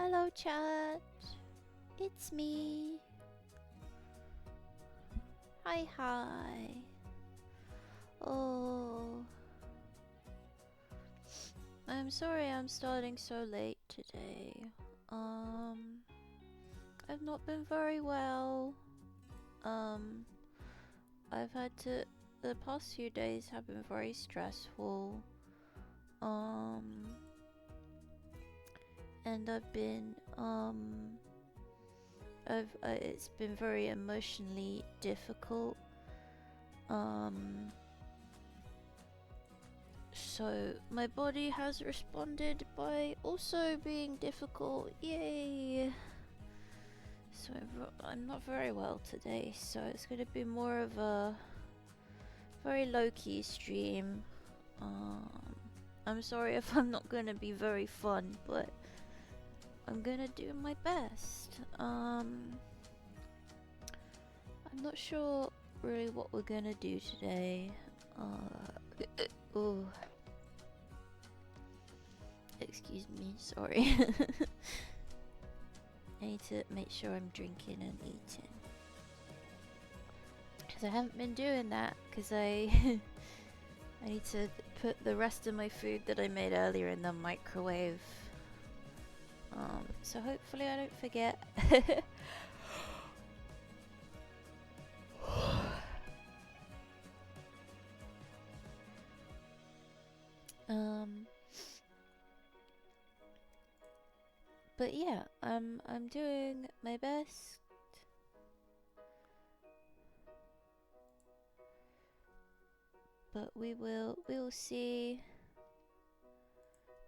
Hello chat, it's me. Hi. Oh, I'm sorry I'm starting so late today. I've not been very well. I've had to, the past few days have been very stressful. And I've been, it's been very emotionally difficult. So my body has responded by also being difficult. Yay! So I'm not very well today, so it's going to be more of a very low-key stream. I'm sorry if I'm not going to be very fun, but I'm going to do my best. I'm not sure really what we're going to do today. Oh, excuse me, sorry. I need to make sure I'm drinking and eating, because I haven't been doing that, because I need to put the rest of my food that I made earlier in the microwave. So hopefully I don't forget. But yeah, I'm doing my best. But we'll see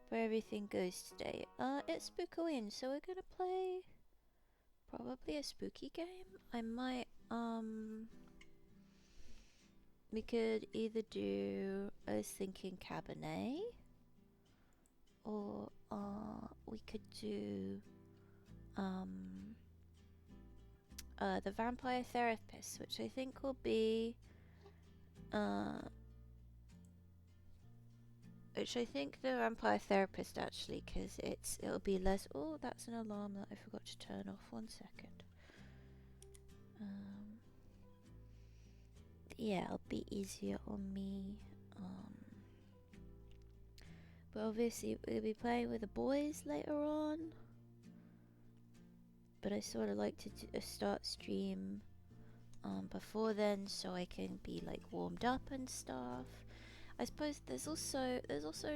where everything goes today. It's Spookoween, so we're gonna play probably a spooky game. I might we could either do, I was thinking Cabernet, or we could do the Vampire Therapist, which I think will be which I think the Vampire Therapist actually, because it'll be less. Oh, that's an alarm that I forgot to turn off. 1 second. Yeah, it'll be easier on me. But obviously we'll be playing with the boys later on. But I sort of like to start stream before then, so I can be like warmed up and stuff. I suppose there's also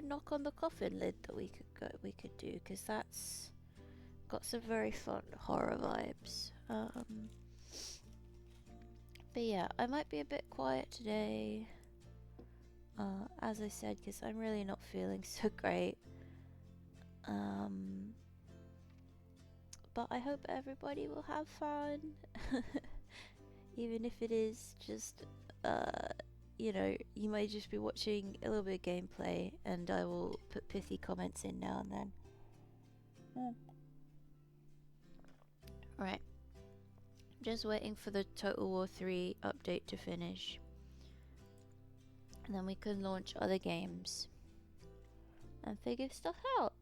knock on the coffin lid that we could do, because that's got some very fun horror vibes. But yeah, I might be a bit quiet today, as I said, because I'm really not feeling so great. But I hope everybody will have fun, even if it is just, you know, you might just be watching a little bit of gameplay, and I will put pithy comments in now and then. Right. Just waiting for the Total War 3 update to finish, and then we can launch other games and figure stuff out.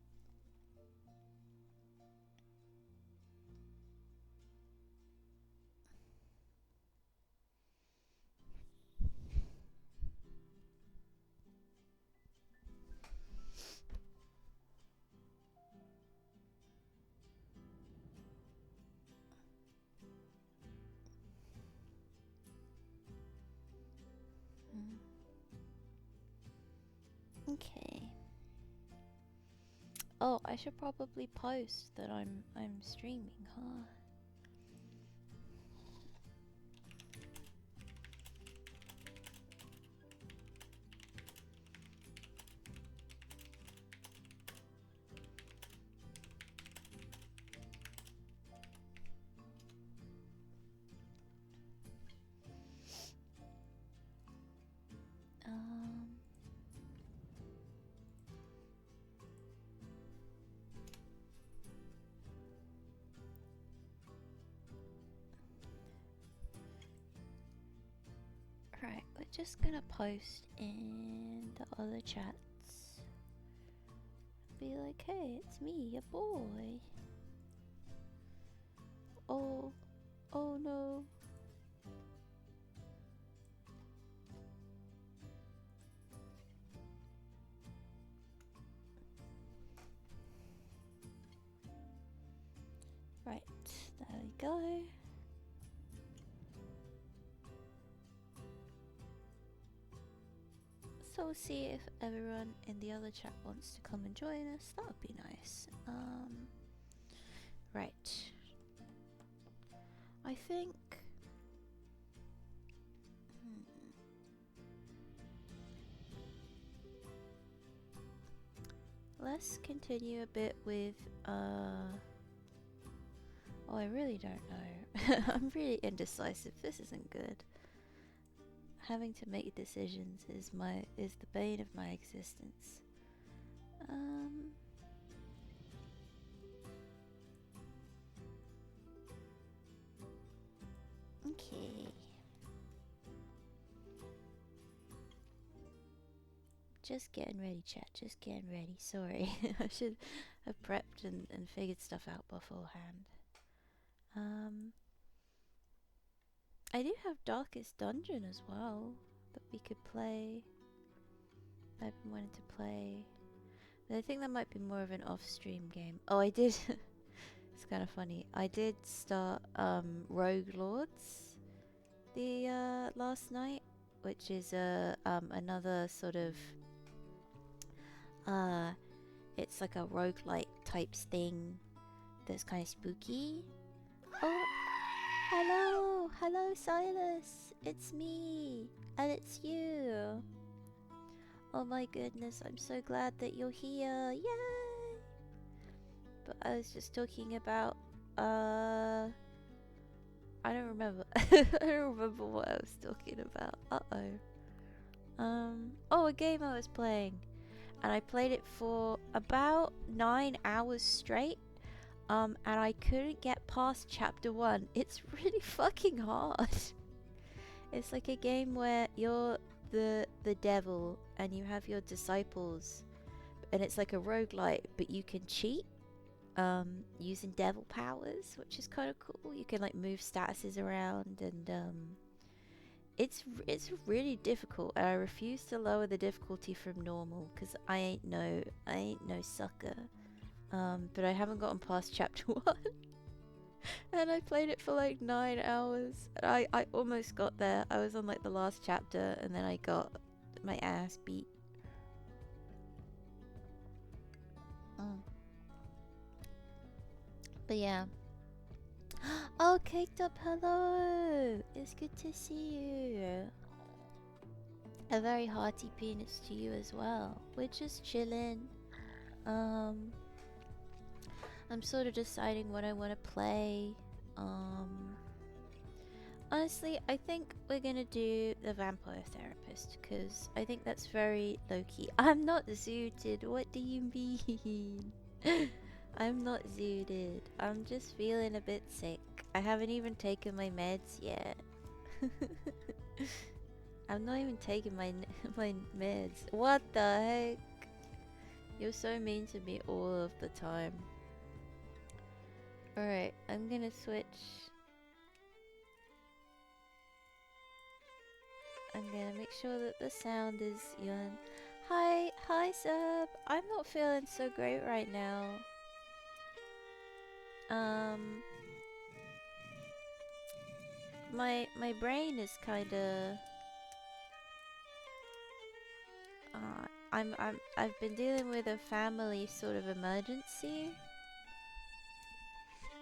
Okay. Oh, I should probably post that I'm streaming, huh? Right, we're just gonna post in the other chats. Be like, hey, it's me, your boy. Oh, oh no. Right, there we go. So we'll see if everyone in the other chat wants to come and join us. That would be nice. Right. I think... Let's continue a bit with, oh, I really don't know. I'm really indecisive. This isn't good. Having to make decisions is the bane of my existence. Okay. Just getting ready, chat. Just getting ready. Sorry. I should have prepped and figured stuff out beforehand. I do have Darkest Dungeon as well that we could play. I've been wanting to play. But I think that might be more of an off-stream game. Oh, I did. It's kind of funny. I did start Rogue Lords the last night, which is another sort of it's like a roguelike types thing that's kind of spooky. Oh, hello Silas, it's me, and it's you. Oh my goodness, I'm so glad that you're here, yay! But I was just talking about, I don't remember, I don't remember what I was talking about, oh, a game I was playing. And I played it for about 9 hours straight. And I couldn't get past chapter 1. It's really fucking hard. It's like a game where you're the devil and you have your disciples. And it's like a roguelite, but you can cheat using devil powers, which is kind of cool. You can like move statuses around and it's really difficult, and I refuse to lower the difficulty from normal because I ain't no sucker. But I haven't gotten past chapter 1, and I played it for like 9 hours. And I almost got there. I was on like the last chapter, and then I got my ass beat. But yeah. Oh, Caked Up, hello! It's good to see you. A very hearty penis to you as well. We're just chilling. I'm sort of deciding what I want to play. Honestly, I think we're gonna do the Vampire Therapist because I think that's very low-key. I'm not zooted. What do you mean? I'm not zooted. I'm just feeling a bit sick. I haven't even taken my meds yet. I'm not even taking my meds. What the heck? You're so mean to me all of the time. Alright, I'm gonna switch. I'm gonna make sure that the sound is on. Hi Seb. I'm not feeling so great right now. My brain is kinda I've been dealing with a family sort of emergency.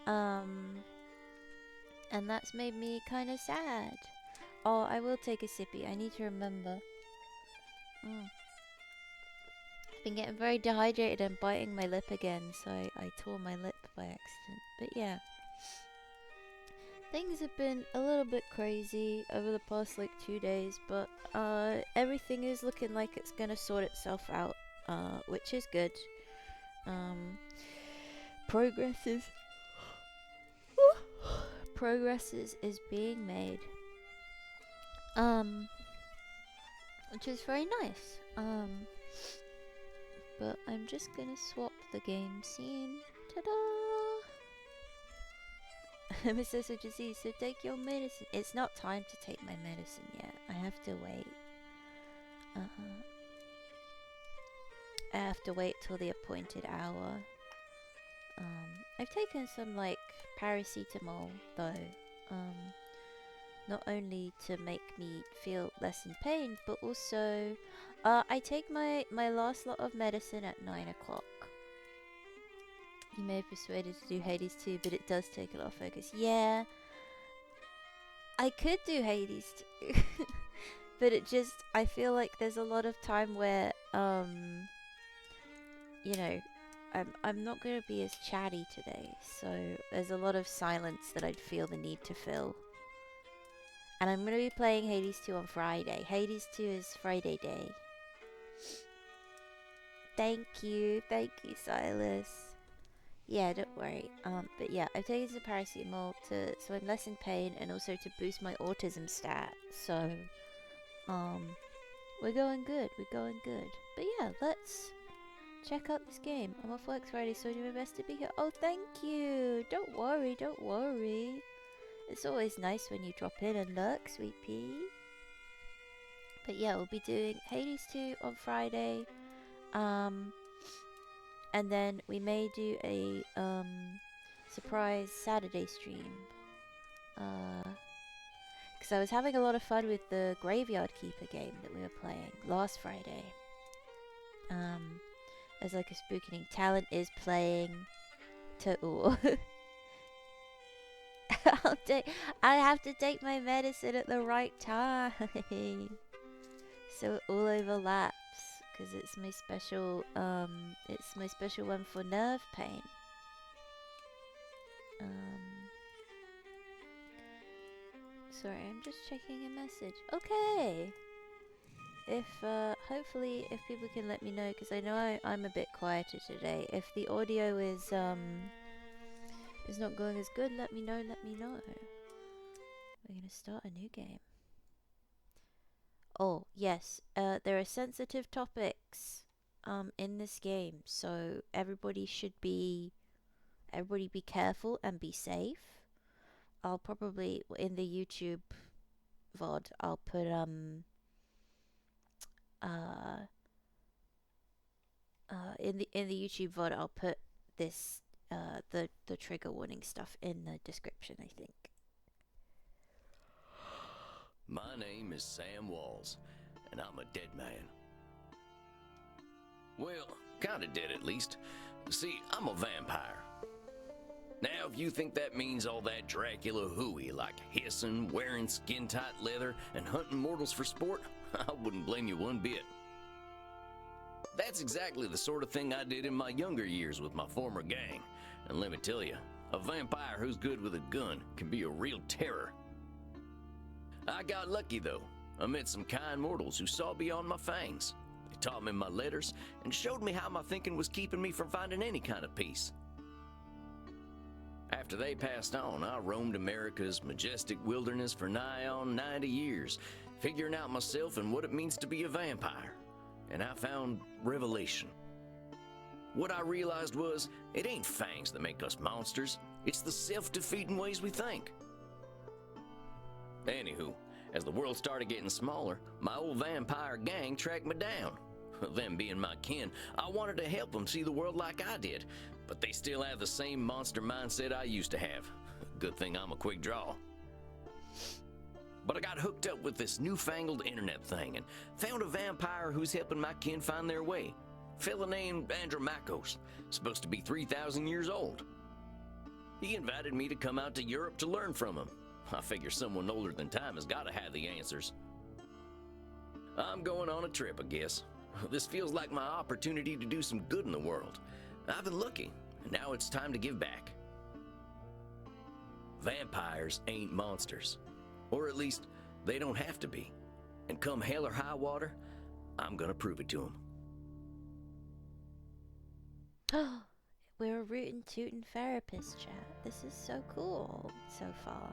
And that's made me kinda sad. Oh, I will take a sippy. I need to remember. I've been getting very dehydrated and biting my lip again, so I tore my lip by accident. But yeah. Things have been a little bit crazy over the past like 2 days, but everything is looking like it's gonna sort itself out, which is good. Progress is being made, which is very nice. But I'm just gonna swap the game scene. Ta-da! nemesis of disease, so take your medicine. It's not time to take my medicine yet. I have to wait. I have to wait till the appointed hour. I've taken some, like, paracetamol, though. Not only to make me feel less in pain, but also, I take my last lot of medicine at 9 o'clock. You may have persuaded to do Hades 2, but it does take a lot of focus. Yeah, I could do Hades 2, but it just, I feel like there's a lot of time where, you know, I'm not going to be as chatty today, so there's a lot of silence that I'd feel the need to fill. And I'm going to be playing Hades 2 on Friday. Hades 2 is Friday day. Thank you, Silas. Yeah, don't worry. But yeah, I've taken some paracetamol so I'm less in pain, and also to boost my autism stat. So, we're going good. But yeah, let's check out this game. I'm off work Friday, so I do my best to be here. Oh, thank you. Don't worry. It's always nice when you drop in and look, sweet pea. But yeah, we'll be doing Hades 2 on Friday. And then we may do a surprise Saturday stream. Because I was having a lot of fun with the Graveyard Keeper game that we were playing last Friday. As like a spookening. Talent is playing Total. I have to take my medicine at the right time. So it all overlaps. Because it's my special one for nerve pain. Sorry, I'm just checking a message. Okay. If hopefully if people can let me know, because I know I'm a bit quieter today. If the audio is not going as good, let me know. We're gonna start a new game. Oh yes, there are sensitive topics in this game, so everybody be careful and be safe. I'll probably in the YouTube VOD I'll put in the YouTube VOD I'll put this the trigger warning stuff in the description, I think. My name is Sam Walls, and I'm a dead man. Well, kinda dead at least. See, I'm a vampire. Now, if you think that means all that Dracula hooey, like hissing, wearing skin-tight leather, and hunting mortals for sport, I wouldn't blame you one bit. That's exactly the sort of thing I did in my younger years with my former gang. And let me tell you, a vampire who's good with a gun can be a real terror. I got lucky, though. I met some kind mortals who saw beyond my fangs. They taught me my letters and showed me how my thinking was keeping me from finding any kind of peace. After they passed on, I roamed America's majestic wilderness for nigh on 90 years, figuring out myself and what it means to be a vampire. And I found revelation. What I realized was, it ain't fangs that make us monsters. It's the self-defeating ways we think. Anywho, as the world started getting smaller, my old vampire gang tracked me down. Them being my kin, I wanted to help them see the world like I did, but they still have the same monster mindset I used to have. Good thing I'm a quick draw. But I got hooked up with this newfangled internet thing and found a vampire who's helping my kin find their way. Fella named Andromachos, supposed to be 3,000 years old. He invited me to come out to Europe to learn from him. I figure someone older than time has got to have the answers. I'm going on a trip, I guess. This feels like my opportunity to do some good in the world. I've been looking, and now it's time to give back. Vampires ain't monsters. Or at least, they don't have to be. And come hell or high water, I'm gonna prove it to them. We're a Rootinest Tootinest Therapist, chat. This is so cool so far.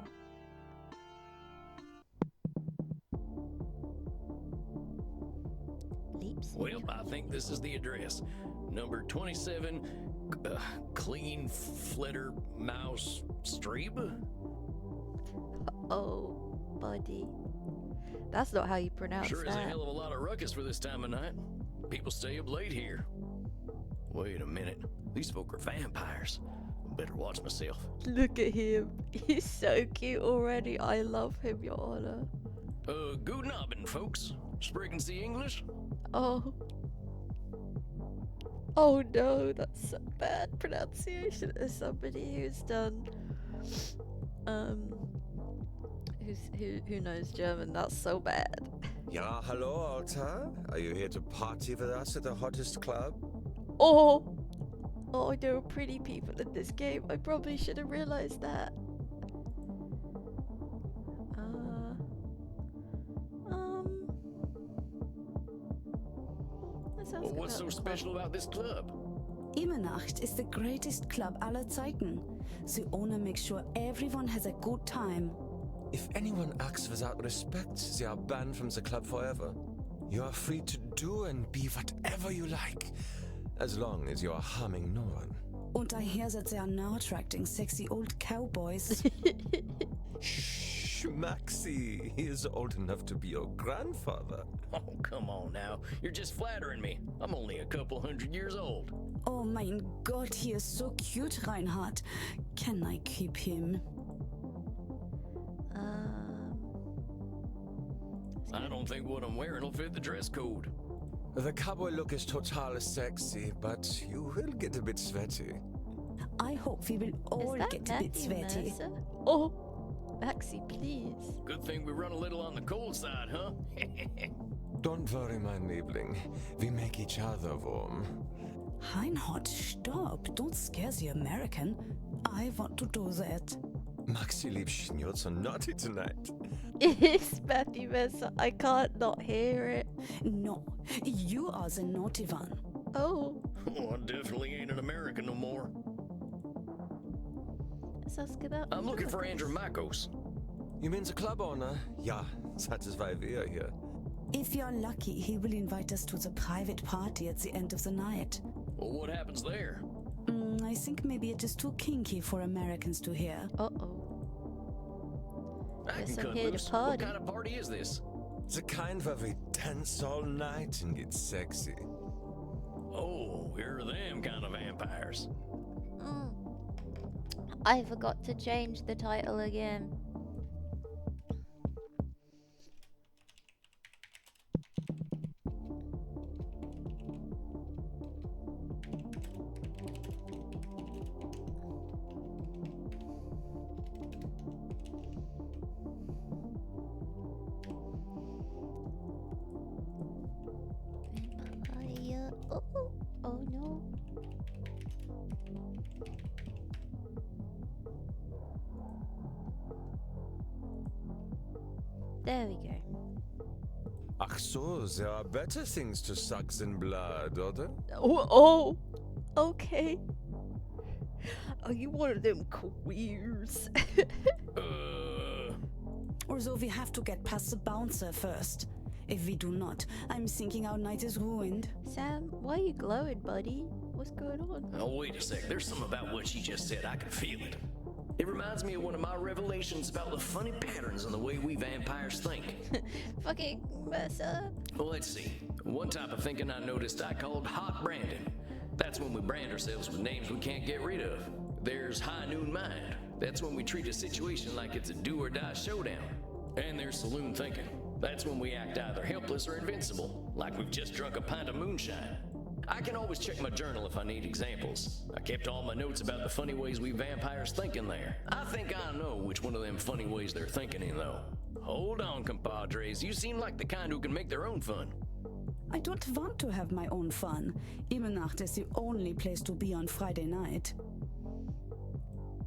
Well, I think this is the address. Number 27 clean flitter mouse streeb? Oh, buddy. That's not how you pronounce Sure is a that. hell of a lot of ruckus for this time of night. People stay up late here. Wait a minute. These folk are vampires. Better watch myself. Look at him. He's so cute already. I love him, Your Honor. Guten Abend, folks. Sprechen Sie English? Oh. Oh no, that's a bad pronunciation as somebody who's done who knows German. That's so bad. Ja, hello, Alta. Are you here to party with us at the hottest club? Oh, there are pretty people in this game. I probably should have realized that. That sounds Well, what's so about special about this club? Immernacht is the greatest club aller Zeiten. The owner makes sure everyone has a good time. If anyone acts without respect, they are banned from the club forever. You are free to do and be whatever you like, as long as you are harming no one. Und daher seid ihr now attracting sexy old cowboys. Shh, Maxie, he is old enough to be your grandfather. Oh, come on now. You're just flattering me. I'm only a couple 100 years old. Oh mein Gott, he is so cute, Reinhard. Can I keep him? I don't think what I'm wearing will fit the dress code. The cowboy look is totally sexy, but you will get a bit sweaty. I hope we will all Is that get a bit Matthew sweaty. Mercer? Oh, Maxie, please. Good thing we run a little on the cold side, huh? Don't worry, my Liebling. We make each other warm. Reinhard, stop. Don't scare the American. I want to do that. Maxie Liebchen, you're so naughty tonight. It's Matthew Mercer. I can't not hear it. No, you are the naughty one. Oh, Oh, I definitely ain't an American no more. let's ask about. I'm looking for Andrew Makos. You mean the club owner? Ja, that is why we are here. If you're lucky, he will invite us to the private party at the end of the night. Well, what happens there? I think maybe it is too kinky for Americans to hear. Uh-oh. I Guess can I'm cut here to loose. What party. kind of party is this? The kind where we dance all night and get sexy. Oh, here are them kind of vampires. I forgot to change the title again. Oh no. There we go. Ach so, there are better things to suck than blood, oder? Oh, okay. Are you one of them queers? Although we have to get past the bouncer first. If we do not, I'm thinking our night is ruined. Sam, why are you glowing, buddy? What's going on? Oh, wait a sec. There's something about what she just said. I can feel it. It reminds me of one of my revelations about the funny patterns in the way we vampires think. Fucking Mercer. Well, let's see. One type of thinking I noticed I called hot branding. That's when we brand ourselves with names we can't get rid of. There's high noon mind. That's when we treat a situation like it's a do or die showdown. And there's saloon thinking. That's when we act either helpless or invincible, like we've just drunk a pint of moonshine. I can always check my journal if I need examples. I kept all my notes about the funny ways we vampires think in there. I think I know which one of them funny ways they're thinking in, though. Hold on, compadres. You seem like the kind who can make their own fun. I don't want to have my own fun. Immernacht is the only place to be on Friday night.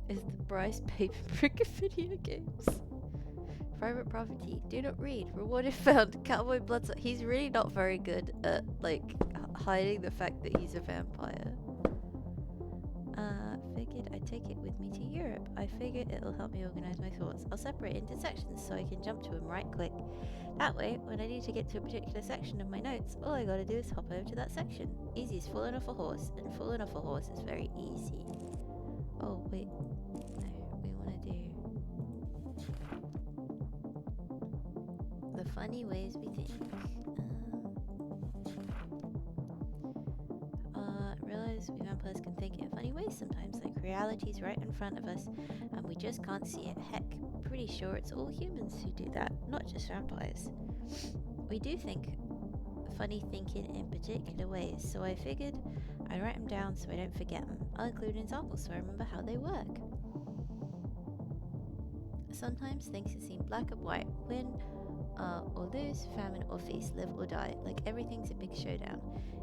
Is the Bryce paper brick of video games? Private property. Do not read. Reward if found. Cowboy blood. He's really not very good at hiding the fact that he's a vampire. Figured I'd take it with me to Europe. I figure it'll help me organize my thoughts. I'll separate into sections so I can jump to them right quick. That way, when I need to get to a particular section of my notes, all I gotta do is hop over to that section. Easy as falling off a horse, and falling off a horse is very easy. Oh, wait. No, we want to do the funny ways we think. Realize we vampires can think in funny ways sometimes, like reality's right in front of us and we just can't see it. Heck, pretty sure it's all humans who do that, not just vampires. We do think funny thinking in particular ways, so I figured I'd write them down so I don't forget them. I'll include examples so I remember how they work. Sometimes things can seem black and white, win or lose, famine or feast, live or die, like everything's a big showdown.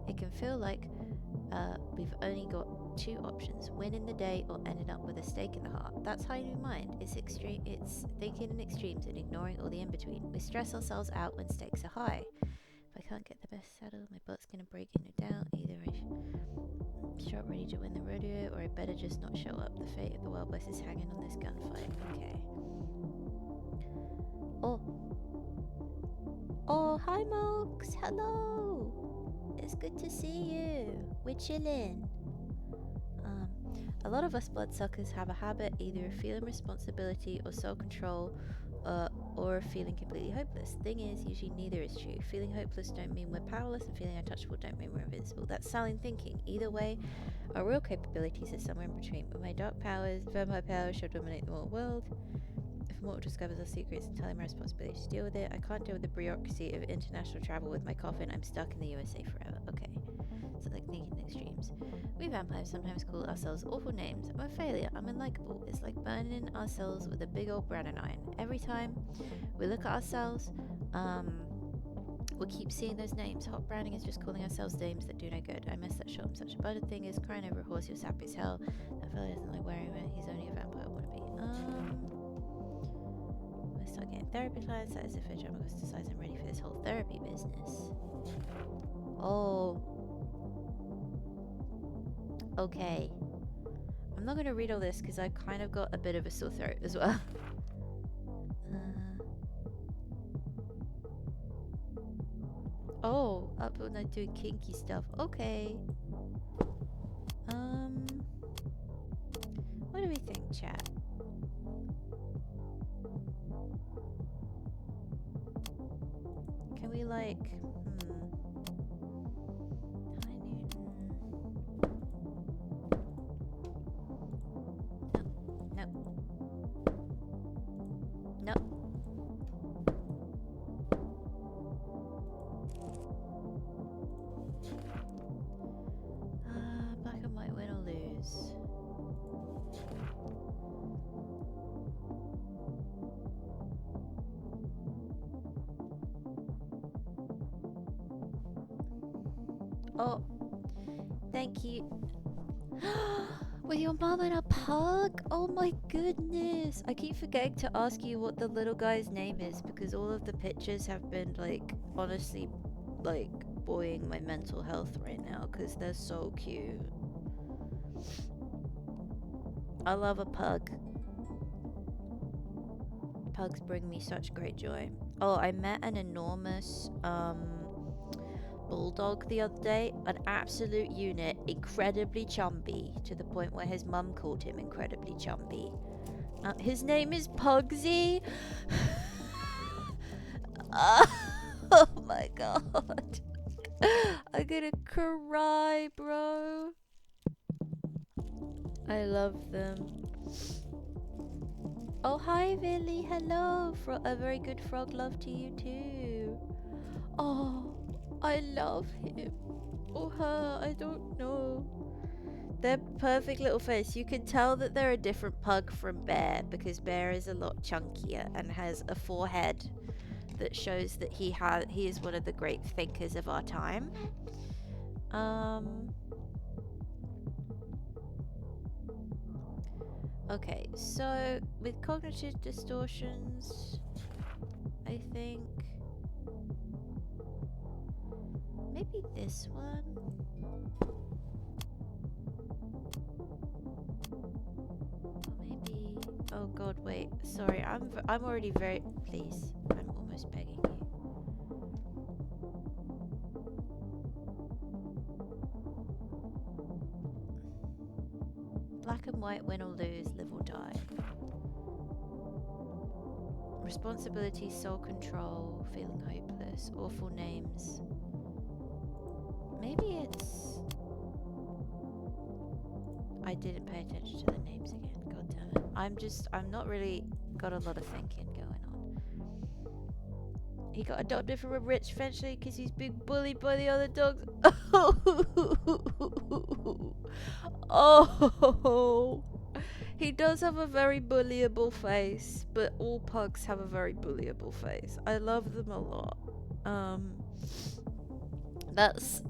It can feel like we've only got two options, win in the day or ending up with a stake in the heart. That's how you mind. It's thinking in extremes and ignoring all the in-between. We stress ourselves out when stakes are high. If I can't get the best saddle, my butt's gonna break in a doubt. Either I show up ready to win the rodeo, or I better just not show up. The fate of the Wild West is hanging on this gunfight. Okay. Oh, hi Mox! Hello! It's good to see you. We're chillin'. A lot of us bloodsuckers have a habit either of feeling responsibility or self-control, or feeling completely hopeless. Thing is, usually neither is true. Feeling hopeless don't mean we're powerless, and feeling untouchable don't mean we're invincible. That's silent thinking. Either way, our real capabilities are somewhere in between. With my dark powers, vampire powers shall dominate the mortal world. If a mortal discovers our secrets and tell him my responsibility to deal with it, I can't deal with the bureaucracy of international travel with my coffin. I'm stuck in the USA forever. Okay. So like thinking in extremes. We vampires sometimes call ourselves awful names. I'm a failure. I'm unlikable. It's like burning ourselves with a big old branding iron. Every time we look at ourselves, we keep seeing those names. Hot branding is just calling ourselves names that do no good. I messed that short. I'm such a buttered thing is crying over a horse. You're sappy as hell. That fella doesn't like wearing it. He's only a vampire wannabe. I start getting therapy clients. That is if a drama decides I'm ready for this whole therapy business. Oh. Okay. I'm not going to read all this because I kind of got a bit of a sore throat as well. Oh, up when I do kinky stuff. Okay. What do we think, chat? Can we like, No. Black and white, win or lose. Oh, thank you. With your mom and a pug? Oh my goodness. I keep forgetting to ask you what the little guy's name is because all of the pictures have been like, honestly, like buoying my mental health right now because they're so cute. I love a pug. Pugs bring me such great joy. Oh, I met an enormous, bulldog the other day, an absolute unit, incredibly chumpy, to the point where his mum called him incredibly chumpy. His name is Pugsy. Oh my god. I'm gonna cry, bro. I love them. Oh, hi, Billy. Hello. A very good frog love to you too. Oh, I love him. Or her, I don't know. Their perfect little face. You can tell that they're a different pug from Bear because Bear is a lot chunkier and has a forehead that shows that he is one of the great thinkers of our time. Okay, so with cognitive distortions, I think maybe this one. Oh god, wait. Sorry, I'm already very... Please, I'm almost begging you. Black and white, win or lose, live or die. Responsibility, soul control, feeling hopeless, awful names. Maybe it's... I didn't pay attention to the names again, god damn it. I'm not really got a lot of thinking going on. He got adopted from a rich eventually because he's being bullied by the other dogs. Oh, he does have a very bullyable face, but all pugs have a very bullyable face. I love them a lot. That's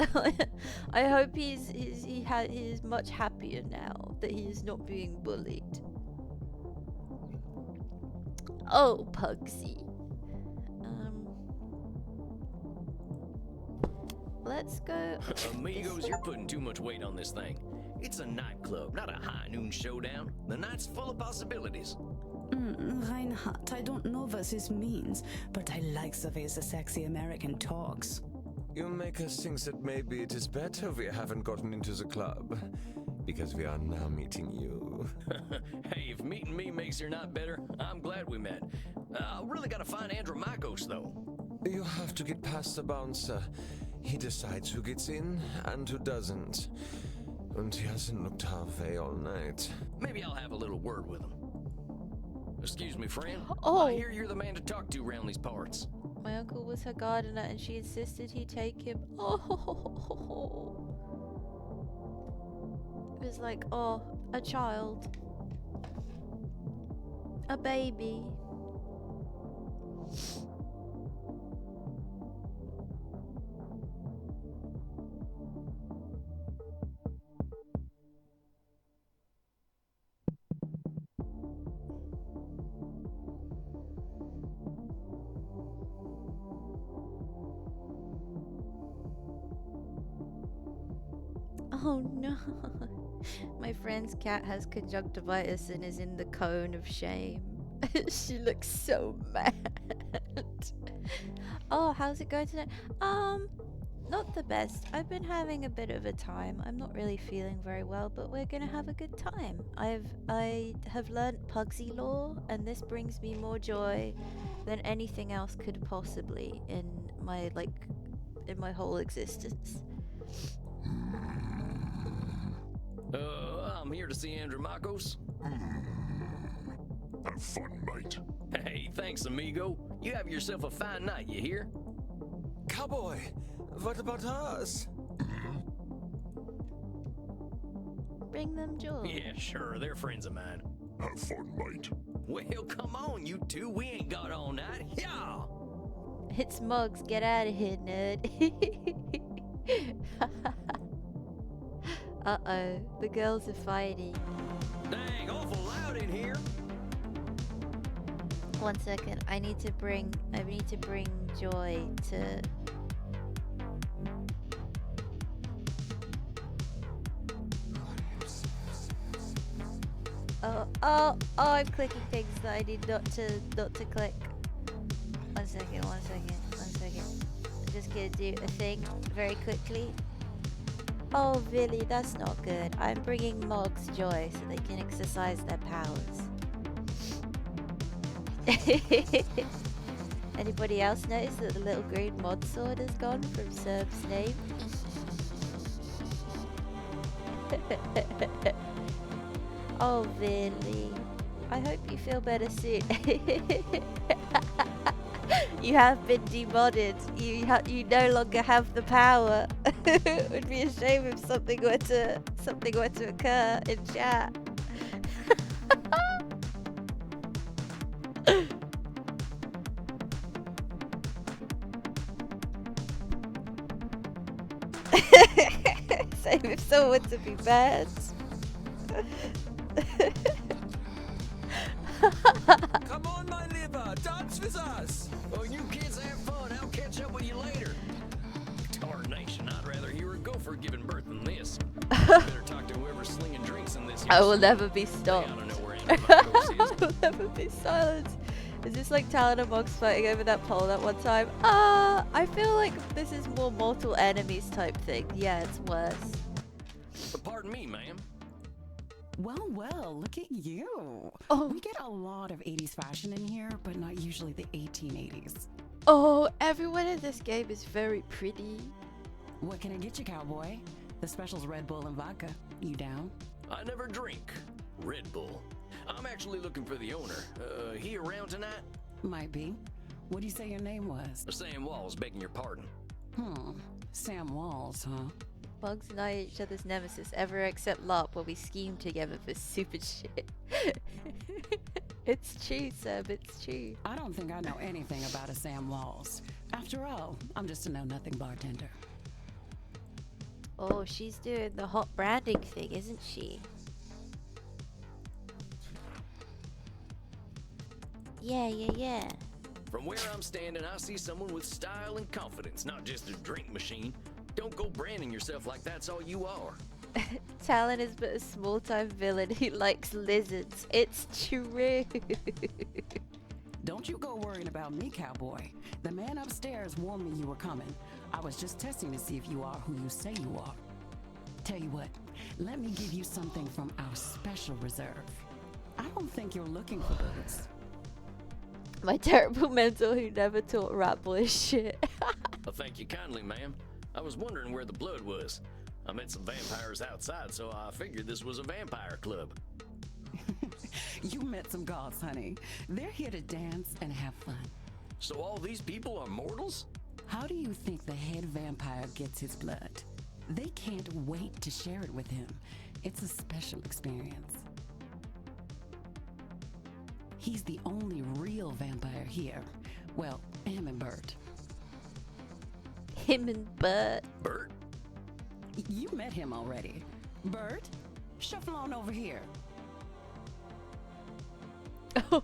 I hope he is much happier now that he is not being bullied. Oh, Pugsy. Let's go. Amigos, you're putting too much weight on this thing. It's a nightclub, not a high noon showdown. The night's full of possibilities. Reinhardt, I don't know what this means, but I like the way the sexy American talks. You make us think that maybe it is better we haven't gotten into the club, because we are now meeting you. Hey, if meeting me makes your night better, I'm glad we met. I really gotta find Andromachos, though. You have to get past the bouncer. He decides who gets in and who doesn't. And he hasn't looked our way all night. Maybe I'll have a little word with him. Excuse me, friend. Oh. I hear you're the man to talk to around these parts. My uncle was her gardener and she insisted he take him. Oh. It was like, oh, a child. A baby. Oh no. My friend's cat has conjunctivitis and is in the cone of shame. She looks so mad. Oh, how's it going tonight? Not the best. I've been having a bit of a time. I'm not really feeling very well, but we're gonna have a good time. I have learnt Pugsy lore, and this brings me more joy than anything else could possibly in my whole existence. I'm here to see Andromachos. Have fun, mate. Hey, thanks, amigo. You have yourself a fine night, you hear? Cowboy, what about us? Bring them joy. Yeah, sure. They're friends of mine. Have fun, mate. Well, come on, you two. We ain't got all night. Yeah. It's Mugs. Get out of here, nerd. Uh-oh. The girls are fighting. Dang, awful loud in here. 1 second. I need to bring joy to... Oh, I'm clicking things that I need not to click. 1 second. I'm just gonna do a thing very quickly. Oh, really? That's not good. I'm bringing Mogs joy so they can exercise their powers. Anybody else notice that the little green mod sword has gone from Serb's name? Oh, really? I hope you feel better soon. You have been demodded. You no longer have the power. It would be a shame if something were to occur in chat. Same if someone to be bad. Come on, my liver, dance with us! Oh, you kids have fun. I'll catch up with you later. Tarnation, I'd rather hear a gopher giving birth than this. Better talk to whoever's slinging drinks in this. I will never be Stay stopped. out of nowhere, Will never be silenced. Is this like Talon and Mox fighting over that pole that one time? I feel like this is more mortal enemies type thing. Yeah, it's worse. Pardon me, ma'am. Well, look at you. Oh. We get a lot of 80s fashion in here, but not usually the 1880s. Oh, everyone in this game is very pretty. What can I get you, cowboy? The special's Red Bull and vodka. You down? I never drink Red Bull. I'm actually looking for the owner. He around tonight? Might be. What do you say your name was? Sam Walls, begging your pardon. Sam Walls, huh? Bugs and I are each other's nemesis, ever except LARP, where we scheme together for stupid shit. It's true, Seb, it's true. I don't think I know anything about a Sam Walls. After all, I'm just a know-nothing bartender. Oh, she's doing the hot branding thing, isn't she? Yeah. From where I'm standing, I see someone with style and confidence, not just a drink machine. Don't go branding yourself like that's all you are. Talon is but a small-time villain who likes lizards. It's true. Don't you go worrying about me, cowboy. The man upstairs warned me you were coming. I was just testing to see if you are who you say you are. Tell you what, let me give you something from our special reserve. I don't think you're looking for booze. My terrible mentor who never taught rat boy shit. Well, thank you kindly, ma'am. I was wondering where the blood was. I met some vampires outside, so I figured this was a vampire club. You met some gods, honey. They're here to dance and have fun. So all these people are mortals? How do you think the head vampire gets his blood? They can't wait to share it with him. It's a special experience. He's the only real vampire here. Well, him and Bert. Him and Bert. Bert? You met him already. Bert, shuffle on over here. Oh,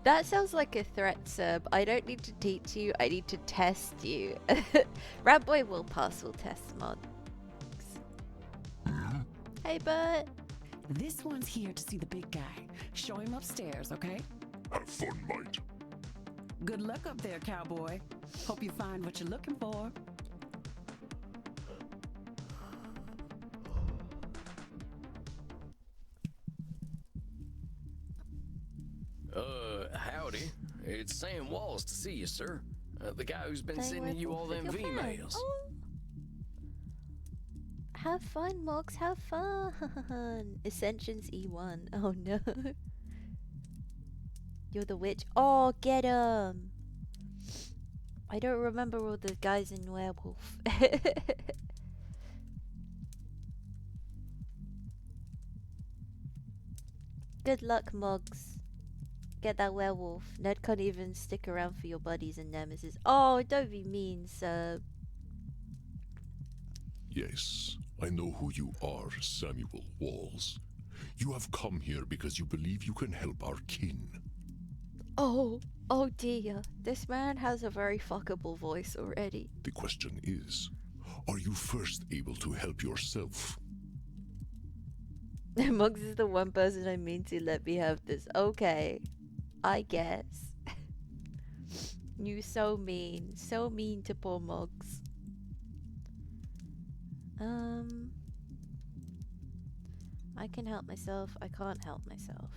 that sounds like a threat, Seb. I don't need to teach you, I need to test you. Rat Boy will pass all tests, mods. Hey, Bert. This one's here to see the big guy. Show him upstairs, okay? Have fun, mate. Good luck up there, cowboy. Hope you find what you're looking for. Howdy. It's Sam Walls to see you, sir. The guy who's been Playing sending Red you Bull all with them your friend. V-mails. Oh. Have fun, Mox, have fun. Ascensions E1. Oh no. You're the witch. Oh, get him. I don't remember all the guys in Werewolf. Good luck, Mogs. Get that werewolf. Ned can't even stick around for your buddies and nemesis. Oh, don't be mean, sir. Yes, I know who you are, Samuel Walls. You have come here because you believe you can help our kin. Oh dear. This man has a very fuckable voice already. The question is, are you first able to help yourself? Muggs is the one person I mean to let me have this. Okay. I guess. You so mean. So mean to poor Muggs. I can help myself. I can't help myself.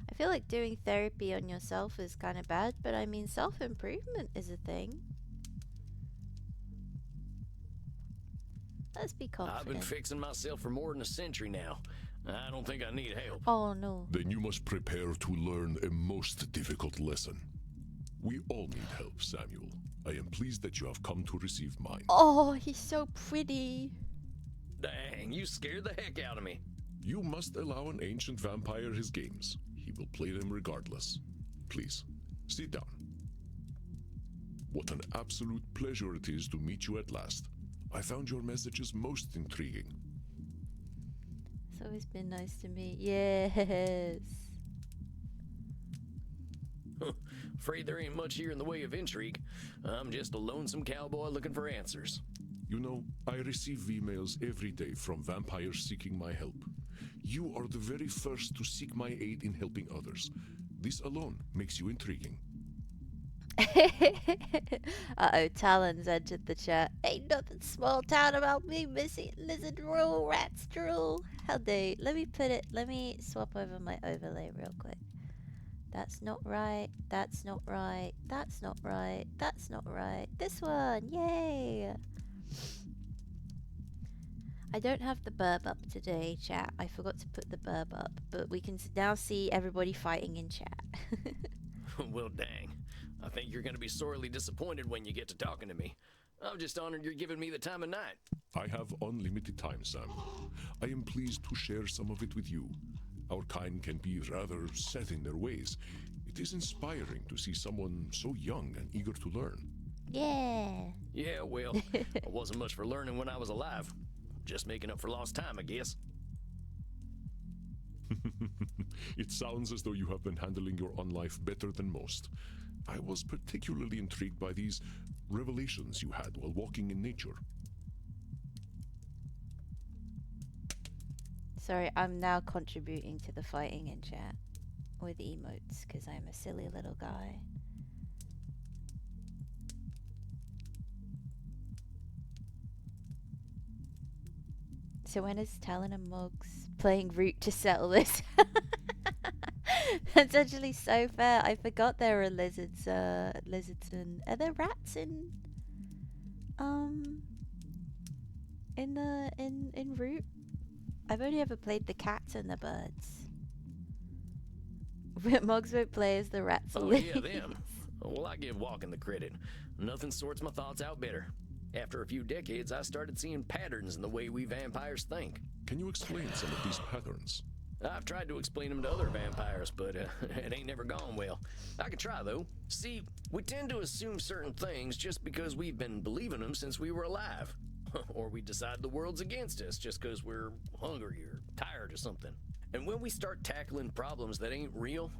I feel like doing therapy on yourself is kind of bad, but I mean self-improvement is a thing. Let's be confident. I've been fixing myself for more than a century now. I don't think I need help. Oh no. Then you must prepare to learn a most difficult lesson. We all need help, Samuel. I am pleased that you have come to receive mine. Oh, he's so pretty. Dang, you scared the heck out of me. You must allow an ancient vampire his games. He will play them regardless. Please, sit down. What an absolute pleasure it is to meet you at last. I found your messages most intriguing. It's always been nice to meet. Yes. Afraid there ain't much here in the way of intrigue. I'm just a lonesome cowboy looking for answers. You know, I receive emails every day from vampires seeking my help. You are the very first to seek my aid in helping others. This alone makes you intriguing. Uh-oh, Talon's entered the chat. Ain't nothing small town about me, missy lizard rule, rats drool. How do? Let me swap over my overlay real quick. That's not right, that's not right, that's not right, that's not right. This one, yay! I don't have the burb up today, chat. I forgot to put the burb up, but we can now see everybody fighting in chat. Well, dang. I think you're going to be sorely disappointed when you get to talking to me. I'm just honored you're giving me the time of night. I have unlimited time, Sam. I am pleased to share some of it with you. Our kind can be rather set in their ways. It is inspiring to see someone so young and eager to learn. Yeah. Yeah, well, I wasn't much for learning when I was alive. Just making up for lost time, I guess. It sounds as though you have been handling your own life better than most. I was particularly intrigued by these revelations you had while walking in nature. Sorry, I'm now contributing to the fighting in chat with emotes because I'm a silly little guy. So when is Talon and Moggs playing Root to settle this? That's actually so fair. I forgot there were lizards. Lizards and are there rats in Root? I've only ever played the cats and the birds. Moggs won't play as the rats. Oh yeah, them. Well, I give walking the credit. Nothing sorts my thoughts out better. After a few decades, I started seeing patterns in the way we vampires think. Can you explain some of these patterns? I've tried to explain them to other vampires, but it ain't never gone well. I could try, though. See, we tend to assume certain things just because we've been believing them since we were alive. Or we decide the world's against us just because we're hungry or tired or something. And when we start tackling problems that ain't real,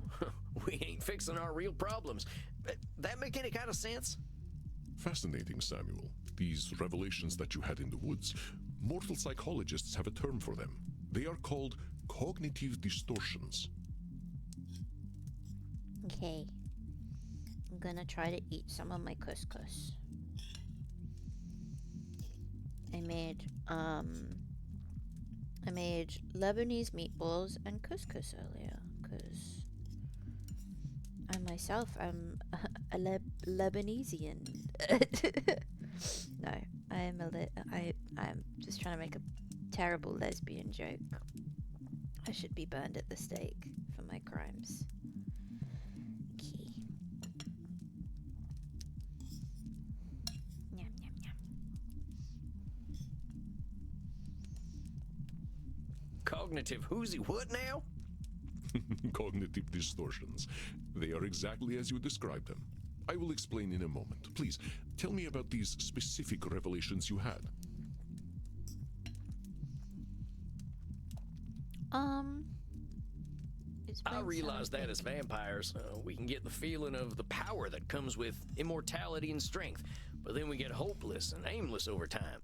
we ain't fixing our real problems. That make any kind of sense? Fascinating, Samuel. These revelations that you had in the woods, mortal psychologists have a term for them. They are called cognitive distortions. Okay. I'm gonna try to eat some of my couscous. I made Lebanese meatballs and couscous earlier because I myself am a Lebanesian. No, I'm just trying to make a terrible lesbian joke. I should be burned at the stake for my crimes. Okay. Yum, yum, yum. Cognitive whoozy what now? Cognitive distortions. They are exactly as you described them. I will explain in a moment. Please, tell me about these specific revelations you had. I realize that as vampires, we can get the feeling of the power that comes with immortality and strength, but then we get hopeless and aimless over time.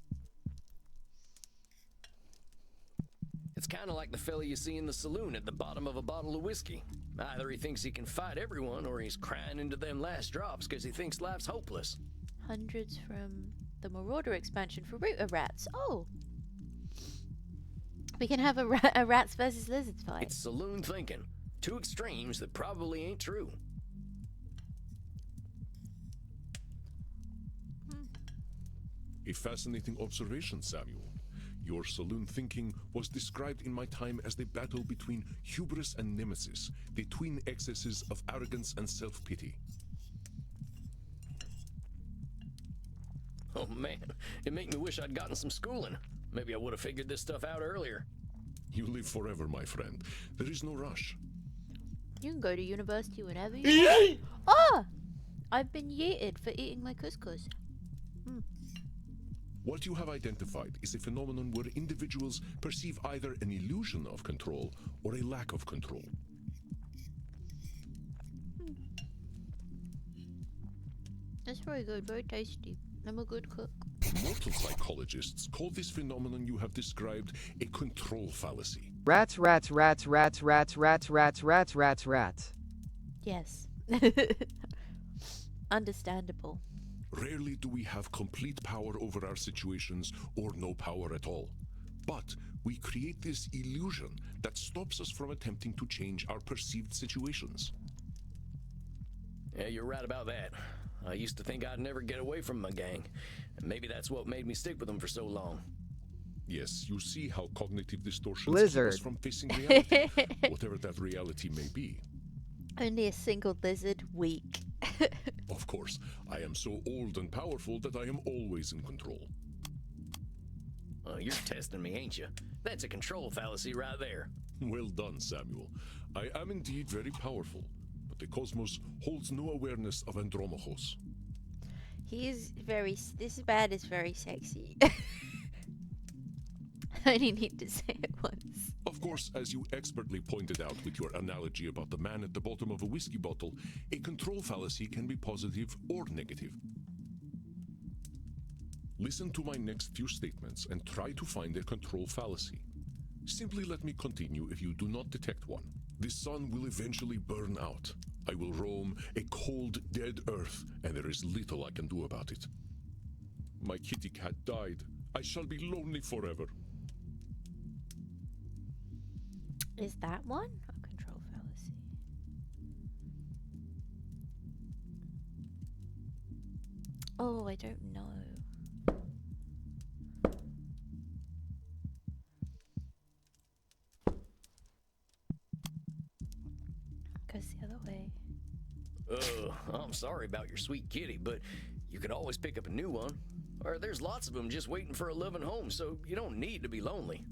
It's kind of like the fella you see in the saloon at the bottom of a bottle of whiskey. Either he thinks he can fight everyone, or he's crying into them last drops because he thinks life's hopeless. Hundreds from the Marauder expansion for Rooter Rats. Oh! We can have a rats versus lizards fight. It's saloon thinking. Two extremes that probably ain't true. A fascinating observation, Samuel. Your saloon thinking was described in my time as the battle between hubris and nemesis, the twin excesses of arrogance and self-pity. Oh man, it make me wish I'd gotten some schooling. Maybe I would have figured this stuff out earlier. You live forever, my friend. There is no rush. You can go to university whenever you want. Ah! I've been yeeted for eating my couscous. What you have identified is a phenomenon where individuals perceive either an illusion of control or a lack of control. That's very good, very tasty. I'm a good cook. Mortal Mortal psychologists call this phenomenon you have described a control fallacy. Rats, rats, rats, rats, rats, rats, rats, rats, rats, rats. Yes. Understandable. Rarely do we have complete power over our situations or no power at all. But we create this illusion that stops us from attempting to change our perceived situations. Yeah, you're right about that. I used to think I'd never get away from my gang, and maybe that's what made me stick with them for so long. Yes, you see how cognitive distortions keep Lizard. us from facing reality, whatever that reality may be. Only a single lizard, weak. Of course, I am so old and powerful that I am always in control. You're testing me, ain't you? That's a control fallacy right there. Well done, Samuel. I am indeed very powerful, but the cosmos holds no awareness of Andromachos. He is very. This man is very sexy. I only need to say it once. Of course, as you expertly pointed out with your analogy about the man at the bottom of a whiskey bottle, a control fallacy can be positive or negative. Listen to my next few statements and try to find a control fallacy. Simply let me continue if you do not detect one. The sun will eventually burn out. I will roam a cold, dead earth, and there is little I can do about it. My kitty cat died. I shall be lonely forever. Is that one a control fallacy? Oh, I don't know. Goes the other way. I'm sorry about your sweet kitty, but you could always pick up a new one. Or there's lots of them just waiting for a loving home, so you don't need to be lonely.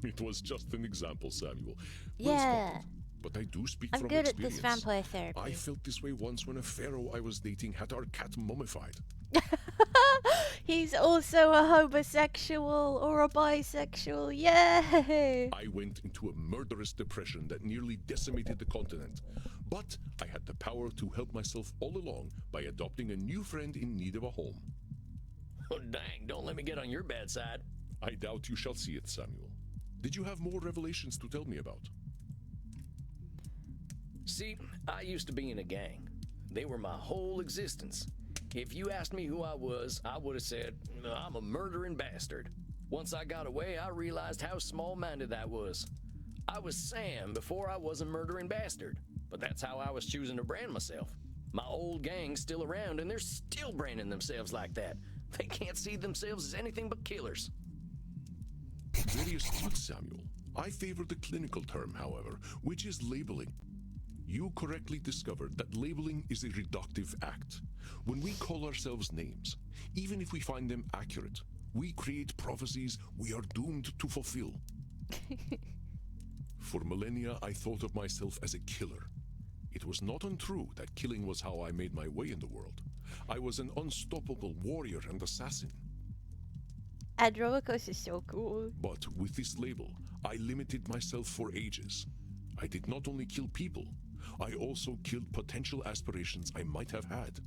It was just an example, Samuel. Yeah. Spotted. But I do speak I'm from good experience. at this vampire therapy. I felt this way once when a pharaoh I was dating had our cat mummified. He's also a homosexual or a bisexual. Yay! I went into a murderous depression that nearly decimated the continent. But I had the power to help myself all along by adopting a new friend in need of a home. Oh, dang, don't let me get on your bad side. I doubt you shall see it, Samuel. Did you have more revelations to tell me about? See, I used to be in a gang. They were my whole existence. If you asked me who I was, I would have said, I'm a murdering bastard. Once I got away, I realized how small-minded that was. I was Sam before I was a murdering bastard, but that's how I was choosing to brand myself. My old gang's still around, and they're still branding themselves like that. They can't see themselves as anything but killers. Very astute, Samuel. I favor the clinical term, however, which is labeling. You correctly discovered that labeling is a reductive act. When we call ourselves names, even if we find them accurate, we create prophecies we are doomed to fulfill. For millennia, I thought of myself as a killer. It was not untrue that killing was how I made my way in the world. I was an unstoppable warrior and assassin. Andromachos is so cool. But with this label, I limited myself for ages. I did not only kill people, I also killed potential aspirations I might have had.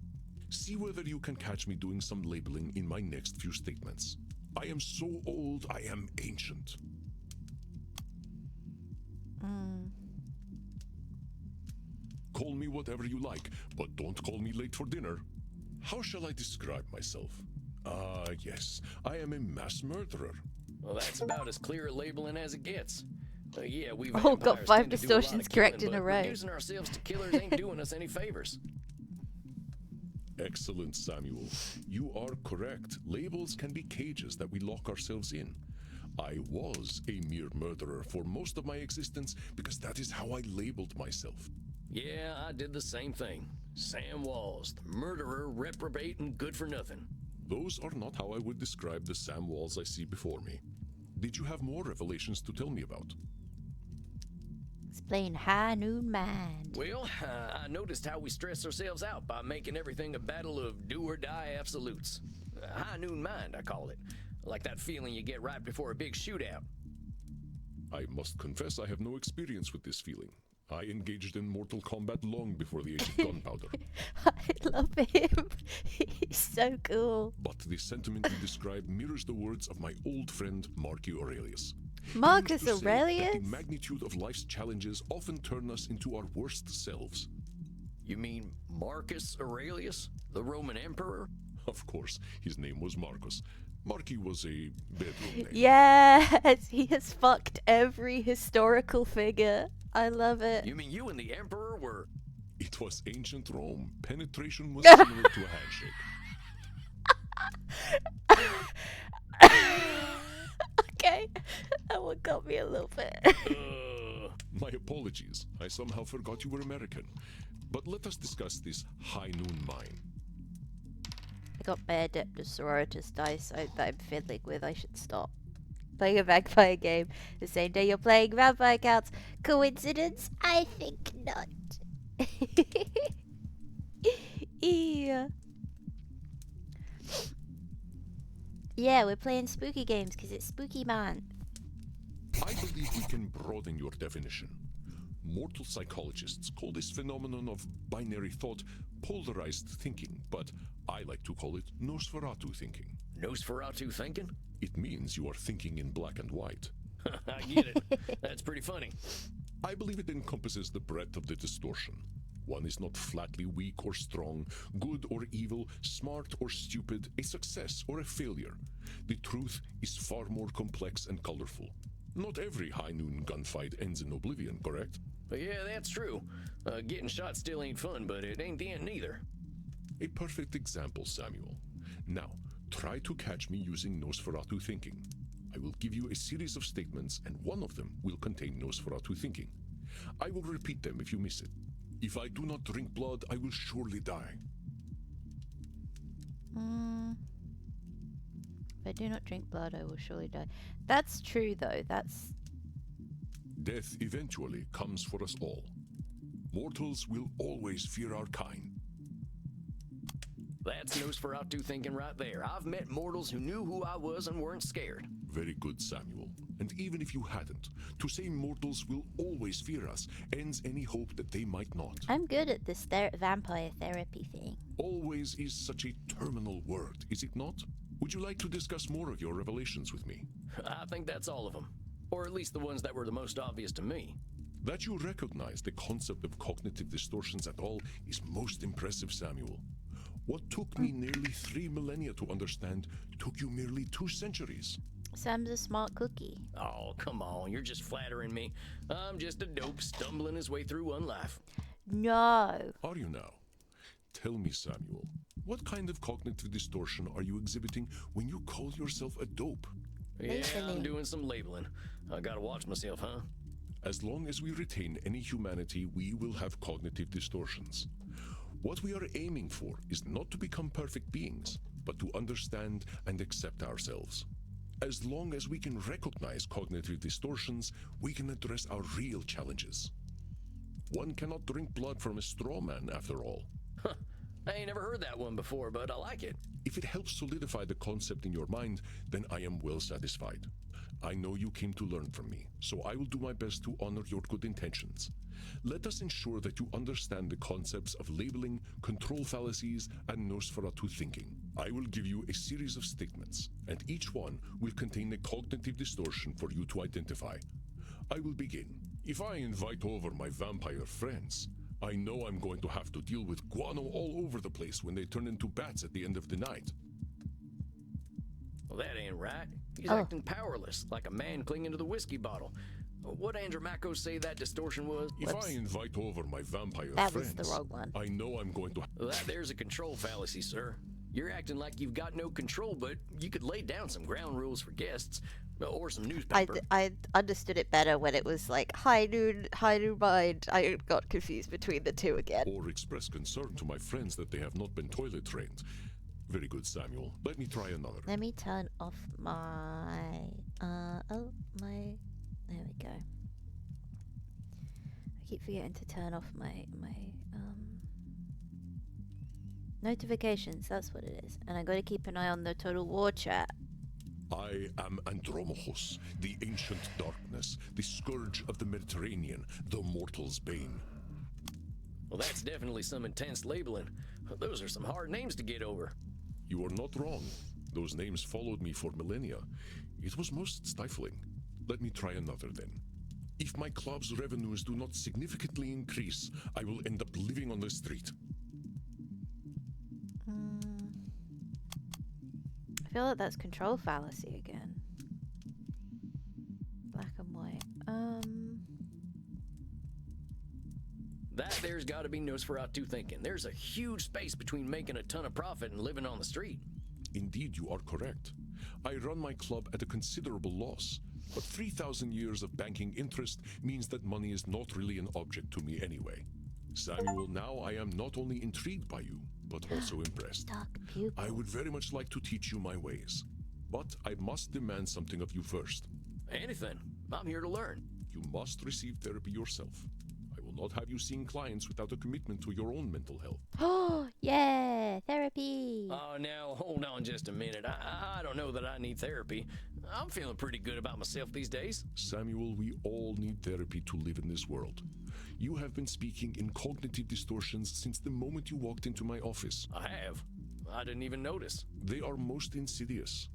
See whether you can catch me doing some labeling in my next few statements. I am so old, I am ancient. Call me whatever you like, but don't call me late for dinner. How shall I describe myself? Yes, I am a mass murderer. Well, that's about as clear a labeling as it gets. Yeah, we Oh, got vampires 5 tend to do a lot distortions of correct killing, in a but row. reducing ourselves to killers ain't doing us any favors. Excellent, Samuel. You are correct. Labels can be cages that we lock ourselves in. I was a mere murderer for most of my existence because that is how I labeled myself. Yeah, I did the same thing. Sam Walls, the murderer, reprobate, and good for nothing. Those are not how I would describe the Sam Walls I see before me. Did you have more revelations to tell me about? Explain high noon mind. Well, I noticed how we stress ourselves out by making everything a battle of do-or-die absolutes. High noon mind, I call it. Like that feeling you get right before a big shootout. I must confess I have no experience with this feeling. I engaged in Mortal Kombat long before the age of gunpowder. I love him. He's so cool. But the sentiment you describe mirrors the words of my old friend Marcus Aurelius. Marcus He used to say Aurelius? that the magnitude of life's challenges often turn us into our worst selves. You mean Marcus Aurelius, the Roman emperor? Of course, his name was Marcus. Marky was a bedroom name. Yes, he has fucked every historical figure. I love it. You mean you and the emperor were... It was ancient Rome. Penetration was similar to a handshake. Okay, that one got me a little bit. My apologies. I somehow forgot you were American. But let us discuss this high noon mine. I got bare Adeptus Sororitas dice that I'm fiddling with. I should stop. Playing a vampire game the same day you're playing vampire counts. Coincidence? I think not. Yeah. Yeah, we're playing spooky games because it's spooky month. I believe we can broaden your definition. Mortal psychologists call this phenomenon of binary thought polarized thinking, but I like to call it Nosferatu thinking. Nosferatu thinking? It means you are thinking in black and white. I get it. That's pretty funny. I believe it encompasses the breadth of the distortion. One is not flatly weak or strong, good or evil, smart or stupid, a success or a failure. The truth is far more complex and colorful. Not every high noon gunfight ends in oblivion, correct? Yeah, that's true. Getting shot still ain't fun, but it ain't the end neither. A perfect example, Samuel. Now, try to catch me using Nosferatu thinking. I will give you a series of statements, and one of them will contain Nosferatu thinking. I will repeat them if you miss it. If I do not drink blood, I will surely die. If I do not drink blood, I will surely die. That's true, though. That's... Death eventually comes for us all. Mortals will always fear our kind. That's Nosferatu thinking right there. I've met mortals who knew who I was and weren't scared. Very good, Samuel. And even if you hadn't, to say mortals will always fear us ends any hope that they might not. I'm good at this vampire therapy thing. Always is such a terminal word, is it not? Would you like to discuss more of your revelations with me? I think that's all of them. Or at least the ones that were the most obvious to me. That you recognize the concept of cognitive distortions at all is most impressive, Samuel. What took me nearly 3 millennia to understand took you merely 2 centuries. Sam's a smart cookie. Oh, come on, you're just flattering me. I'm just a dope stumbling his way through one life. No. Are you now? Tell me, Samuel, what kind of cognitive distortion are you exhibiting when you call yourself a dope? Yeah, I'm Labeling. doing some labeling. I gotta watch myself, huh? As long as we retain any humanity, we will have cognitive distortions. What we are aiming for is not to become perfect beings, but to understand and accept ourselves. As long as we can recognize cognitive distortions, we can address our real challenges. One cannot drink blood from a straw man, after all. Huh. I ain't never heard that one before, but I like it. If it helps solidify the concept in your mind, then I am well satisfied. I know you came to learn from me, so I will do my best to honor your good intentions. Let us ensure that you understand the concepts of labeling, control fallacies, and Nosferatu thinking. I will give you a series of statements, and each one will contain a cognitive distortion for you to identify. I will begin. If I invite over my vampire friends, I know I'm going to have to deal with guano all over the place when they turn into bats at the end of the night. Well, that ain't right. He's Oh. acting powerless, like a man clinging to the whiskey bottle. What Andromacos say that distortion was? If Whoops. I invite over my vampire That was friends, the wrong one. I know I'm going to... That there's a control fallacy, sir. You're acting like you've got no control, but you could lay down some ground rules for guests, or some newspaper. I understood it better when it was like high noon mind. I got confused between the two again. Or express concern to my friends that they have not been toilet trained. Very good, Samuel. Let me try another. Let me turn off my there we go. I keep forgetting to turn off my notifications, that's what it is. And I gotta keep an eye on the Total War chat. I am Andromachos, the ancient darkness, the scourge of the Mediterranean, the mortal's bane. Well, that's definitely some intense labeling. Those are some hard names to get over. You are not wrong. Those names followed me for millennia. It was most stifling. Let me try another then. If my club's revenues do not significantly increase, I will end up living on the street. I feel like that's control fallacy again. Black and white. That there's got to be Nosferatu thinking. There's a huge space between making a ton of profit and living on the street. Indeed, you are correct. I run my club at a considerable loss, but 3,000 years of banking interest means that money is not really an object to me anyway. Samuel, now I am not only intrigued by you, but also impressed. Dark pupils. I would very much like to teach you my ways, but I must demand something of you first. Anything. I'm here to learn. You must receive therapy yourself. I will not have you seeing clients without a commitment to your own mental health. Oh, yeah, therapy. Oh, now, hold on just a minute. I don't know that I need therapy. I'm feeling pretty good about myself these days. Samuel, we all need therapy to live in this world. You have been speaking in cognitive distortions since the moment you walked into my office. I have. I didn't even notice. They are most insidious,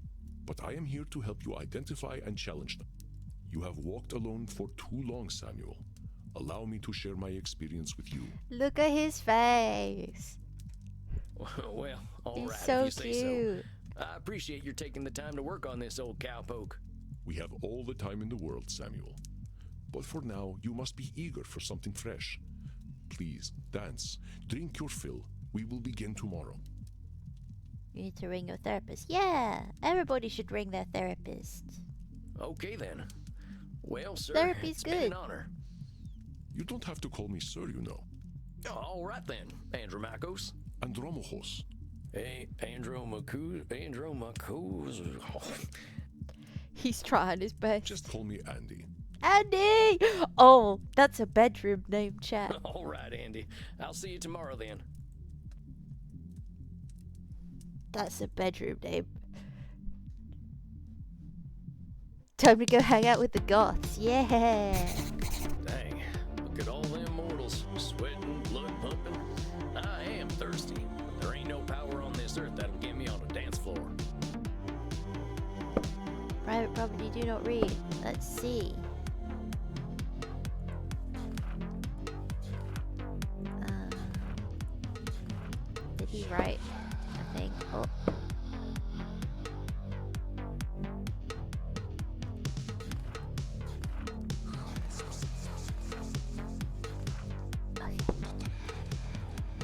but I am here to help you identify and challenge them. You have walked alone for too long, Samuel. Allow me to share my experience with you. Look at his face. Well, all He's right, so if you say cute. so. I appreciate your taking the time to work on this old cowpoke. We have all the time in the world, Samuel. But for now, you must be eager for something fresh. Please, dance, drink your fill. We will begin tomorrow. You need to ring your therapist. Yeah, everybody should ring their therapist. Okay, then. Well, sir, Therapy's it's been good. an honor. You don't have to call me sir, you know. All right, then, Andromachos. Andromachos. Hey, Andromachos. He's trying his best. Just call me Andy. Andy! Oh, that's a bedroom name, chat. All right, Andy. I'll see you tomorrow, then. That's a bedroom name. Time to go hang out with the goths. Yeah. Dang, look at all them mortals, sweating, blood pumping. I am thirsty. There ain't no power on this earth that'll get me on a dance floor. Private property, do not read. Let's see. Did he write a thing? Oh.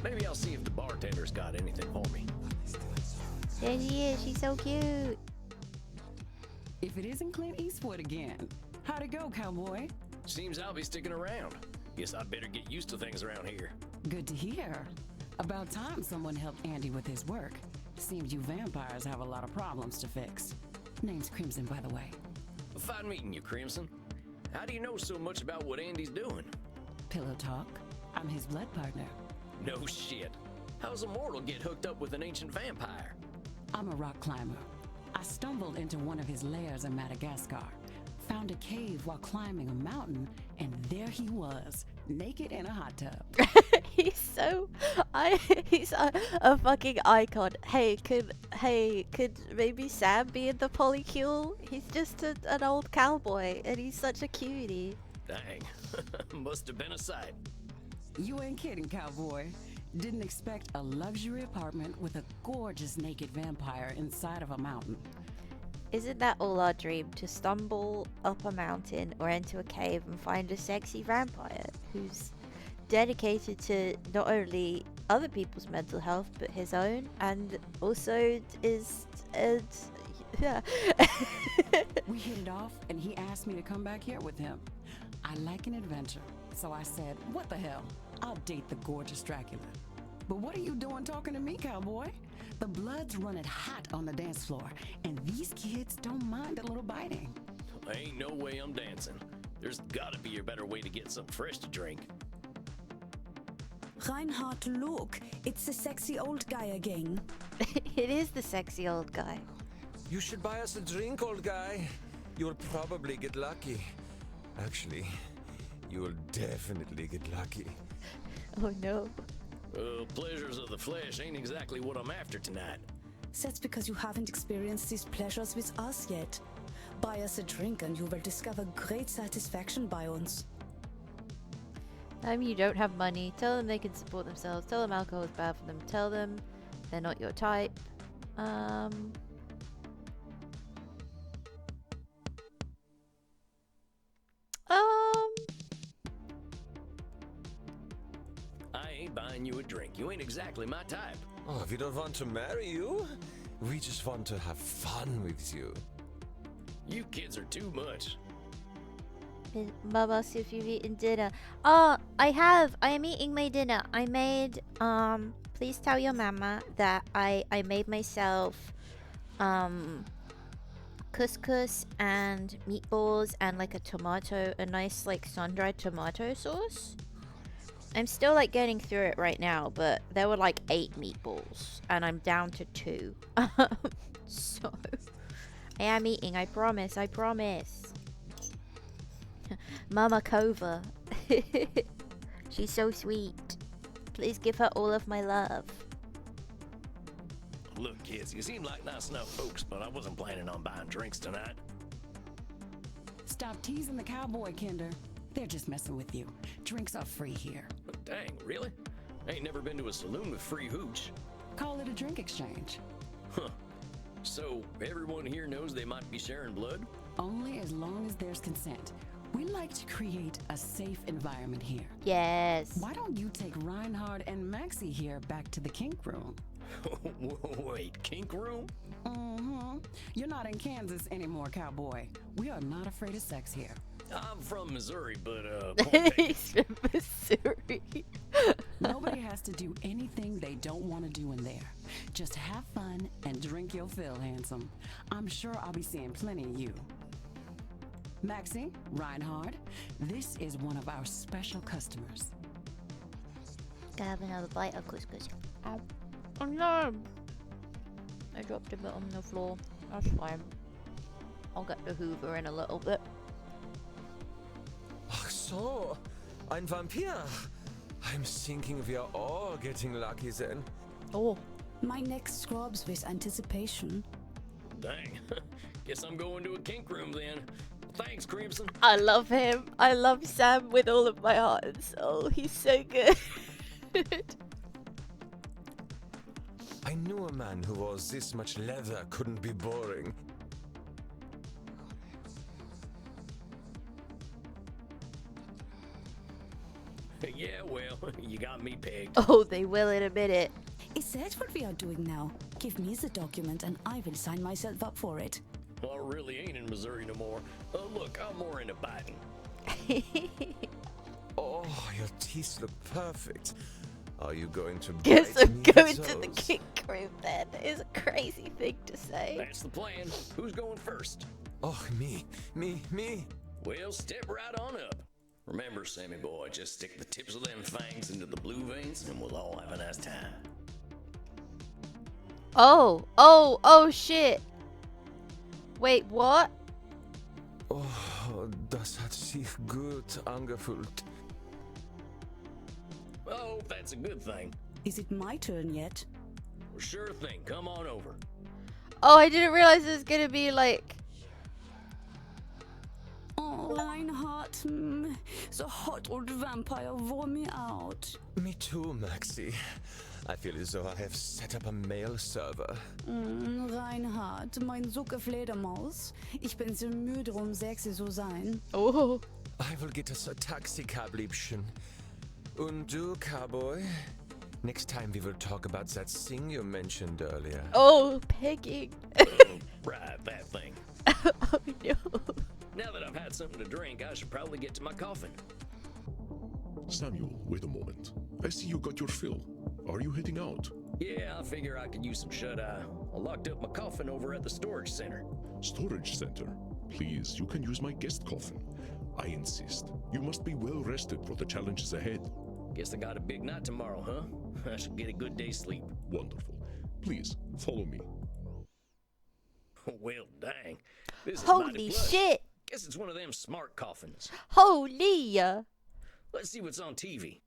Maybe I'll see if the bartender's got anything for me. There she is. She's so cute. If it isn't Clint Eastwood again. How'd it go, cowboy? Seems I'll be sticking around. Guess I'd better get used to things around here. Good to hear. About time someone helped Andy with his work. Seems you vampires have a lot of problems to fix. Name's Crimson, by the way. Fine meeting you, Crimson. How do you know so much about what Andy's doing? Pillow talk. I'm his blood partner. No shit. How's a mortal get hooked up with an ancient vampire? I'm a rock climber. I stumbled into one of his lairs in Madagascar, found a cave while climbing a mountain, and there he was, naked in a hot tub. He's a fucking icon. Hey, could maybe Sam be in the polycule? He's just an old cowboy, and he's such a cutie. Dang. Must have been a sight. You ain't kidding, cowboy. Didn't expect a luxury apartment with a gorgeous naked vampire inside of a mountain. Isn't that all our dream? To stumble up a mountain or into a cave and find a sexy vampire who's dedicated to not only other people's mental health but his own, and also is yeah. We hit it off, and he asked me to come back here with him. I like an adventure, so I said, what the hell? I'll date the gorgeous Dracula. But what are you doing talking to me, cowboy? The blood's running hot on the dance floor, and these kids don't mind a little biting. Ain't no way I'm dancing. There's gotta be a better way to get something fresh to drink. Reinhard, look, it's the sexy old guy again. It is the sexy old guy. You should buy us a drink, old guy. You'll probably get lucky. Actually, you will definitely get lucky. Oh no. Pleasures of the flesh ain't exactly what I'm after tonight. That's because you haven't experienced these pleasures with us yet. Buy us a drink and you will discover great satisfaction by uns. Tell them you don't have money. Tell them they can support themselves. Tell them alcohol is bad for them. Tell them they're not your type. I ain't buying you a drink. You ain't exactly my type. Oh, we don't want to marry you. We just want to have fun with you. You kids are too much. Mama, see if you've eaten dinner. Oh, I have. I am eating my dinner. I made, please tell your mama that I made myself, couscous and meatballs and like a nice like sun-dried tomato sauce. I'm still like getting through it right now, but there were like 8 meatballs and I'm down to 2. So, I am eating, I promise. Mama Kova. She's so sweet. Please give her all of my love. Look, kids, you seem like nice enough folks, but I wasn't planning on buying drinks tonight. Stop teasing the cowboy, Kinder. They're just messing with you. Drinks are free here. Dang, really? Ain't never been to a saloon with free hooch. Call it a drink exchange. Huh. So, everyone here knows they might be sharing blood? Only as long as there's consent. We like to create a safe environment here. Yes. Why don't you take Reinhard and Maxie here back to the kink room? Wait, kink room? Mm-hmm. You're not in Kansas anymore, cowboy. We are not afraid of sex here. I'm from Missouri, but, He's from Missouri. Nobody has to do anything they don't want to do in there. Just have fun and drink your fill, handsome. I'm sure I'll be seeing plenty of you. Maxie, Reinhard, this is one of our special customers. Gotta have another bite of couscous. Oh no! I dropped a bit on the floor. That's fine. I'll get the Hoover in a little bit. Ach so, ein Vampir. I'm thinking we are all getting lucky then. Oh. My neck scrubs with anticipation. Dang. Guess I'm going to a kink room then. Thanks, Crimson. I love him. I love Sam with all of my heart and soul. He's so good. I knew a man who wore this much leather couldn't be boring. Yeah, well, you got me pegged. Oh, they will in a minute. Is that what we are doing now? Give me the document and I will sign myself up for it. Well, I really ain't in Missouri no more. Look, I'm more into biting. Oh, your teeth look perfect. Are you going to Guess bite I'm me going with to the those? kink room then. It's a crazy thing to say. That's the plan. Who's going first? Oh, me. Well, step right on up. Remember, Sammy boy, just stick the tips of them fangs into the blue veins and we'll all have a nice time. Oh, shit. Wait, what? Oh, das hat sich gut angefühlt. Oh, that's a good thing. Is it my turn yet? Well, sure thing. Come on over. Oh, I didn't realize it was gonna be like... Oh, Reinhard, the hot old vampire wore me out. Me too, Maxie. I feel as though I have set up a mail server. Reinhard, mein Sucke Fledermaus. Ich bin so müde, sexy zu sein. Oh. I will get us a taxi cab, Liebchen. Und du, cowboy? Next time we will talk about that thing you mentioned earlier. Oh, pegging. Right, that thing. Oh, no. Now that I've had something to drink, I should probably get to my coffin. Samuel, wait a moment. I see you got your fill. Are you heading out? Yeah, I figure I could use some shut-eye. I locked up my coffin over at the storage center. Storage center? Please, you can use my guest coffin. I insist. You must be well rested for the challenges ahead. Guess I got a big night tomorrow, huh? I should get a good day's sleep. Wonderful. Please, follow me. Well, dang. This is Holy mighty plush. shit. Guess it's one of them smart coffins. Holy. Let's see what's on TV.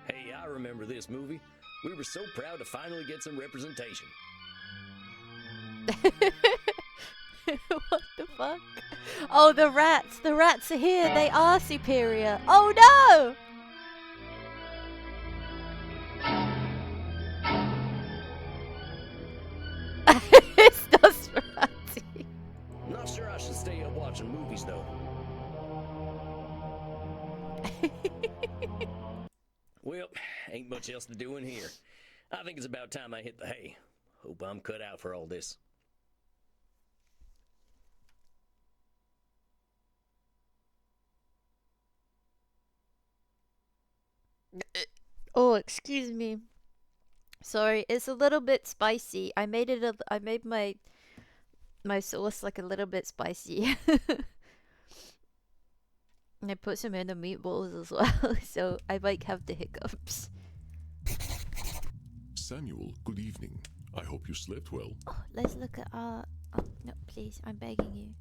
Hey, I remember this movie. We were so proud to finally get some representation. What the fuck? Oh, the rats! The rats are here! They are superior! Oh no! It's Nosferatu. Not sure I should stay up watching movies, though. Well, ain't much else to do in here. I think it's about time I hit the hay. Hope I'm cut out for all this. Oh, excuse me. Sorry, it's a little bit spicy. I made my sauce like a little bit spicy. And I put some in the meatballs as well, so I might have the hiccups. Samuel, good evening. I hope you slept well. Oh, let's look at our... Oh, no, please, I'm begging you.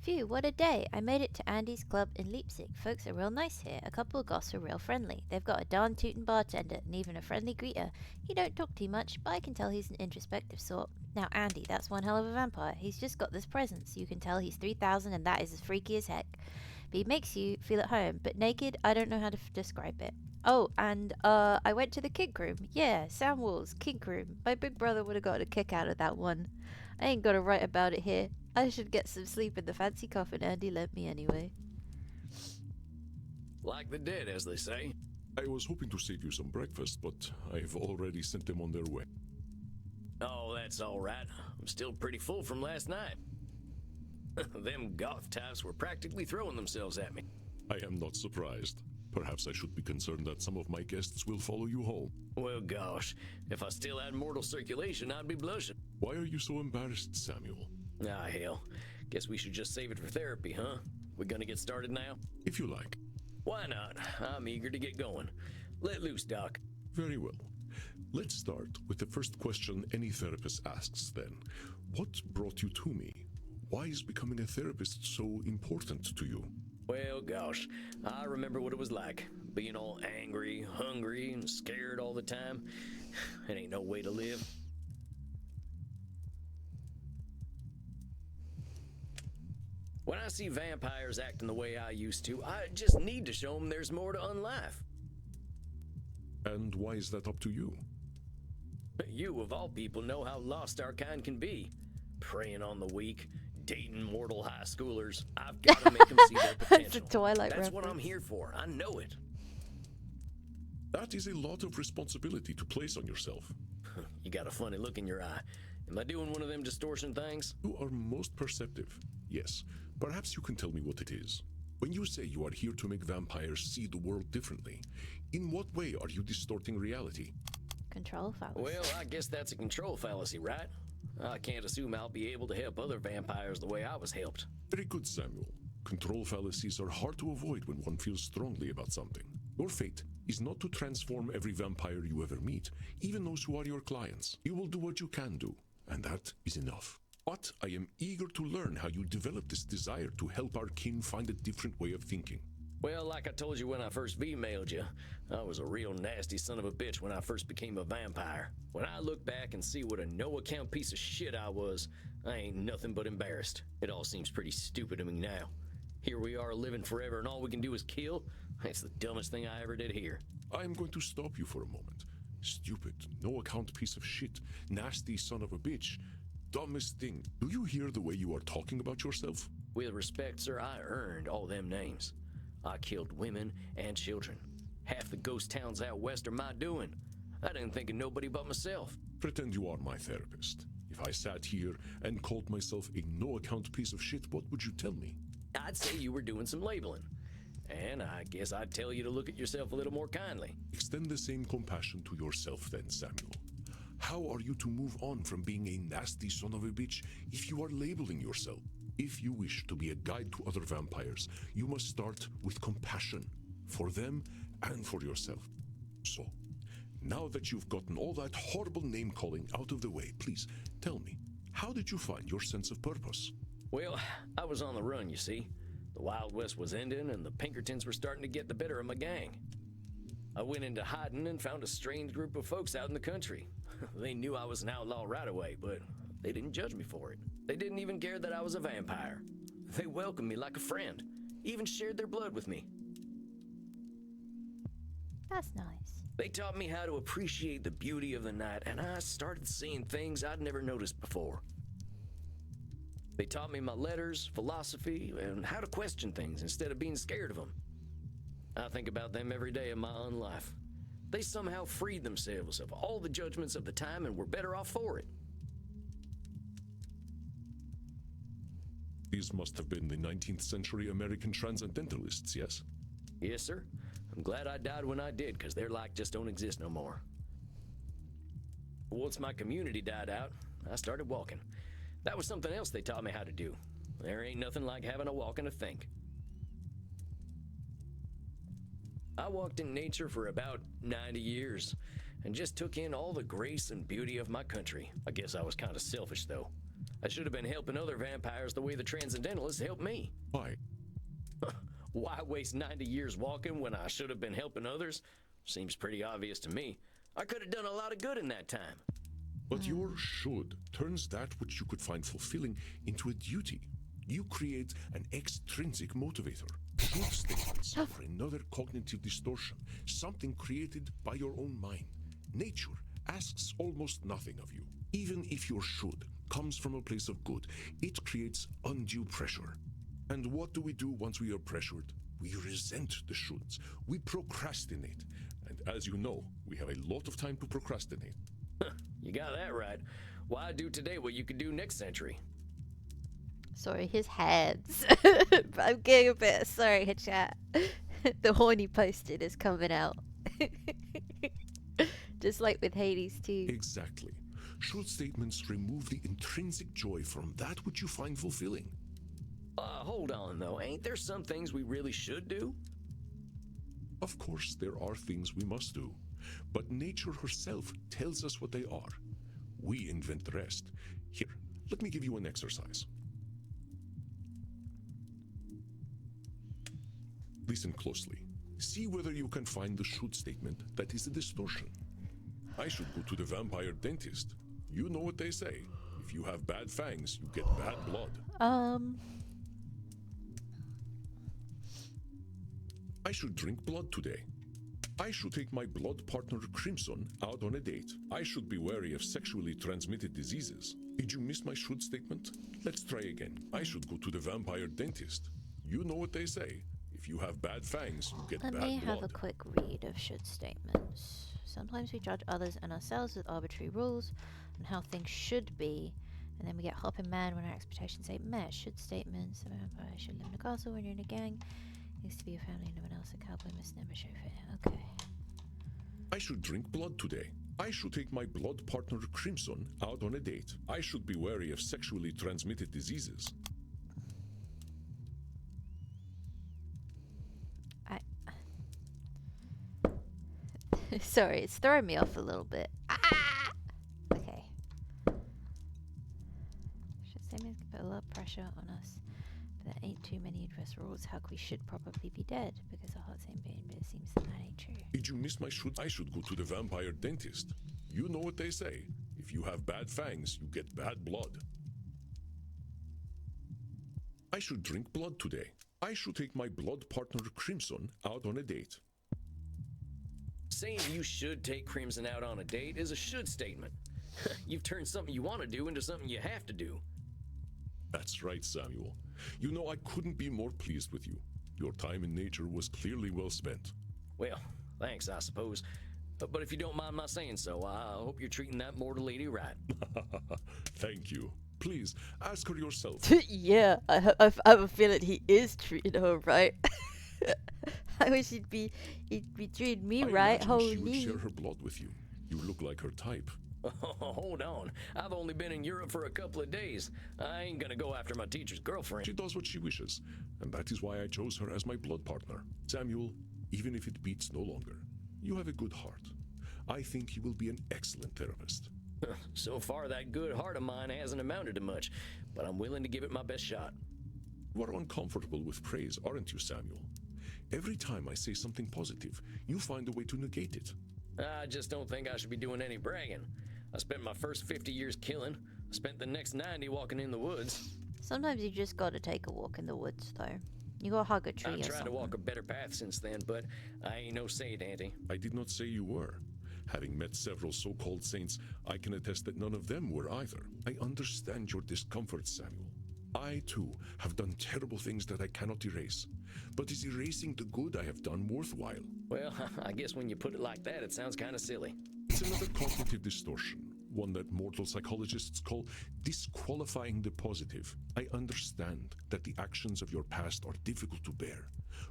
Phew, what a day. I made it to Andy's club in Leipzig. Folks are real nice here. A couple of goths are real friendly. They've got a darn tootin' bartender and even a friendly greeter. He don't talk too much, but I can tell he's an introspective sort. Now, Andy, that's one hell of a vampire. He's just got this presence. You can tell he's 3,000 and that is as freaky as heck. But he makes you feel at home. But naked, I don't know how to describe it. Oh, and I went to the kink room. Yeah, Samuel's kink room. My big brother would have got a kick out of that one. I ain't gonna write about it here. I should get some sleep in the fancy coffin Andy lent me anyway. Like the dead, as they say. I was hoping to save you some breakfast, but I've already sent them on their way. Oh, that's all right. I'm still pretty full from last night. Them goth types were practically throwing themselves at me. I am not surprised. Perhaps I should be concerned that some of my guests will follow you home. Well, gosh, if I still had mortal circulation, I'd be blushing. Why are you so embarrassed, Samuel? Ah, hell. Guess we should just save it for therapy, huh? We gonna get started now? If you like. Why not? I'm eager to get going. Let loose, Doc. Very well. Let's start with the first question any therapist asks then. What brought you to me? Why is becoming a therapist so important to you? Well, gosh, I remember what it was like. Being all angry, hungry, and scared all the time. It ain't no way to live. When I see vampires acting the way I used to, I just need to show them there's more to unlife. And why is that up to you? You, of all people, know how lost our kind can be. Preying on the weak, dating mortal high schoolers. I've got to make them see their potential. That's a Twilight That's what I'm reference. here for. I know it. That is a lot of responsibility to place on yourself. You got a funny look in your eye. Am I doing one of them distortion things? You are most perceptive. Yes. Perhaps you can tell me what it is. When you say you are here to make vampires see the world differently, in what way are you distorting reality? Control fallacy. Well, I guess that's a control fallacy, right? I can't assume I'll be able to help other vampires the way I was helped. Very good, Samuel. Control fallacies are hard to avoid when one feels strongly about something. Your fate is not to transform every vampire you ever meet, even those who are your clients. You will do what you can do, and that is enough. But I am eager to learn how you develop this desire to help our kin find a different way of thinking. Well, like I told you when I first V-mailed you, I was a real nasty son of a bitch when I first became a vampire. When I look back and see what a no-account piece of shit I was, I ain't nothing but embarrassed. It all seems pretty stupid to me now. Here we are living forever and all we can do is kill? It's the dumbest thing I ever did here. I am going to stop you for a moment. Stupid, no-account piece of shit, nasty son of a bitch. Dumbest thing. Do you hear the way you are talking about yourself? With respect, sir, I earned all them names. I killed women and children. Half the ghost towns out west are my doing. I didn't think of nobody but myself. Pretend you are my therapist. If I sat here and called myself a no-account piece of shit, what would you tell me? I'd say you were doing some labeling. And I guess I'd tell you to look at yourself a little more kindly. Extend the same compassion to yourself then, Samuel. How are you to move on from being a nasty son of a bitch if you are labeling yourself? If you wish to be a guide to other vampires, you must start with compassion for them and for yourself. So, now that you've gotten all that horrible name-calling out of the way, please tell me, how did you find your sense of purpose? Well, I was on the run, you see. The Wild West was ending and the Pinkertons were starting to get the better of my gang. I went into hiding and found a strange group of folks out in the country. They knew I was an outlaw right away, but they didn't judge me for it. They didn't even care that I was a vampire. They welcomed me like a friend, even shared their blood with me. That's nice. They taught me how to appreciate the beauty of the night, and I started seeing things I'd never noticed before. They taught me my letters, philosophy, and how to question things instead of being scared of them. I think about them every day of my own life. They somehow freed themselves of all the judgments of the time and were better off for it. These must have been the 19th century American transcendentalists, yes? Yes, sir. I'm glad I died when I did, because their like just don't exist no more. Once my community died out, I started walking. That was something else they taught me how to do. There ain't nothing like having a walk and a think. I walked in nature for about 90 years and just took in all the grace and beauty of my country. I guess I was kind of selfish, though. I should have been helping other vampires the way the Transcendentalists helped me. Why? Why waste 90 years walking when I should have been helping others? Seems pretty obvious to me. I could have done a lot of good in that time. But your should turns that which you could find fulfilling into a duty. You create an extrinsic motivator. Truth statements are another cognitive distortion, something created by your own mind. Nature asks almost nothing of you. Even if your should comes from a place of good, it creates undue pressure. And what do we do once we are pressured? We resent the shoulds. We procrastinate. And as you know, we have a lot of time to procrastinate. You got that right. Why do today what you could do next century? Sorry, his hands. I'm getting a bit sorry, chat. The horny posted is coming out. Just like with Hades too. Exactly. Should statements remove the intrinsic joy from that which you find fulfilling? Hold on though. Ain't there some things we really should do? Of course, there are things we must do. But nature herself tells us what they are. We invent the rest. Here, let me give you an exercise. Listen closely. See whether you can find the should statement that is a distortion. I should go to the vampire dentist. You know what they say. If you have bad fangs, you get bad blood. I should drink blood today. I should take my blood partner Crimson out on a date. I should be wary of sexually transmitted diseases. Did you miss my should statement? Let's try again. I should go to the vampire dentist. You know what they say. If you have bad fangs, you get bad blood. Let me have a quick read of should statements. Sometimes we judge others and ourselves with arbitrary rules on how things should be, and then we get hopping mad when our expectations ain't met. Should statements: a vampire should live in a castle when you're in a gang. Needs to be a family, no one else. A cowboy must never show fear. Okay. I should drink blood today. I should take my blood partner Crimson out on a date. I should be wary of sexually transmitted diseases. Sorry, it's throwing me off a little bit. Ah! Okay. Should statements can put a lot of pressure on us. But there ain't too many address rules how we should probably be dead because our hearts ain't beating, but it seems that ain't true. Did you miss my should? I should go to the vampire dentist. You know what they say. If you have bad fangs, you get bad blood. I should drink blood today. I should take my blood partner Crimson out on a date. Saying you should take Crimson out on a date is a should statement. You've turned something you want to do into something you have to do. That's right, Samuel. You know, I couldn't be more pleased with you. Your time in nature was clearly well spent. Well, thanks, I suppose. But if you don't mind my saying so, I hope you're treating that mortal lady right. Thank you. Please, ask her yourself. Yeah, I have a feeling he is treating her right. I wish he'd be treating me right. Holy. She would share her blood with you. You look like her type. Hold on. I've only been in Europe for a couple of days. I ain't gonna go after my teacher's girlfriend. She does what she wishes, and that is why I chose her as my blood partner. Samuel, even if it beats no longer, you have a good heart. I think you will be an excellent therapist. So far, that good heart of mine hasn't amounted to much, but I'm willing to give it my best shot. You are uncomfortable with praise, aren't you, Samuel? Every time I say something positive, you find a way to negate it. I just don't think I should be doing any bragging. I spent my first 50 years killing. I spent the next 90 walking in the woods. Sometimes you just gotta take a walk in the woods, though. You gotta hug a tree I've or tried to something. walk a better path since then, but I ain't no saint, Auntie. I did not say you were. Having met several so-called saints, I can attest that none of them were either. I understand your discomfort, Samuel. I, too, have done terrible things that I cannot erase. But is erasing the good I have done worthwhile? Well, I guess when you put it like that, it sounds kind of silly. It's another cognitive distortion, one that mortal psychologists call disqualifying the positive. I understand that the actions of your past are difficult to bear,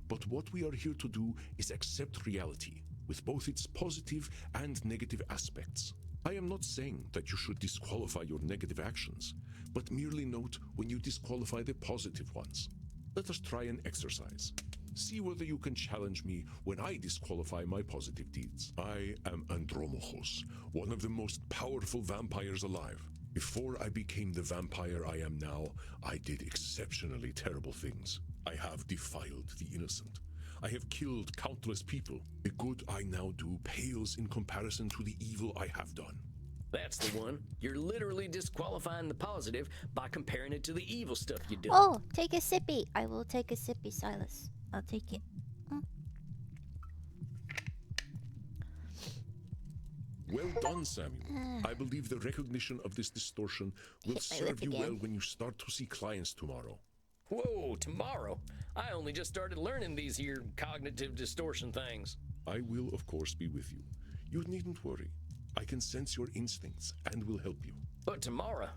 but what we are here to do is accept reality, with both its positive and negative aspects. I am not saying that you should disqualify your negative actions, but merely note when you disqualify the positive ones. Let us try an exercise. See whether you can challenge me when I disqualify my positive deeds. I am Andromochos, one of the most powerful vampires alive. Before I became the vampire I am now, I did exceptionally terrible things. I have defiled the innocent. I have killed countless people. The good I now do pales in comparison to the evil I have done. That's the one. You're literally disqualifying the positive by comparing it to the evil stuff you do. Oh, take a sippy. I will take a sippy, Silas. I'll take it. Well done, Samuel. I believe the recognition of this distortion will Hit my serve lip you again. well when you start to see clients tomorrow. Whoa, tomorrow? I only just started learning these here cognitive distortion things. I will, of course, be with you. You needn't worry. I can sense your instincts and will help you. But tomorrow,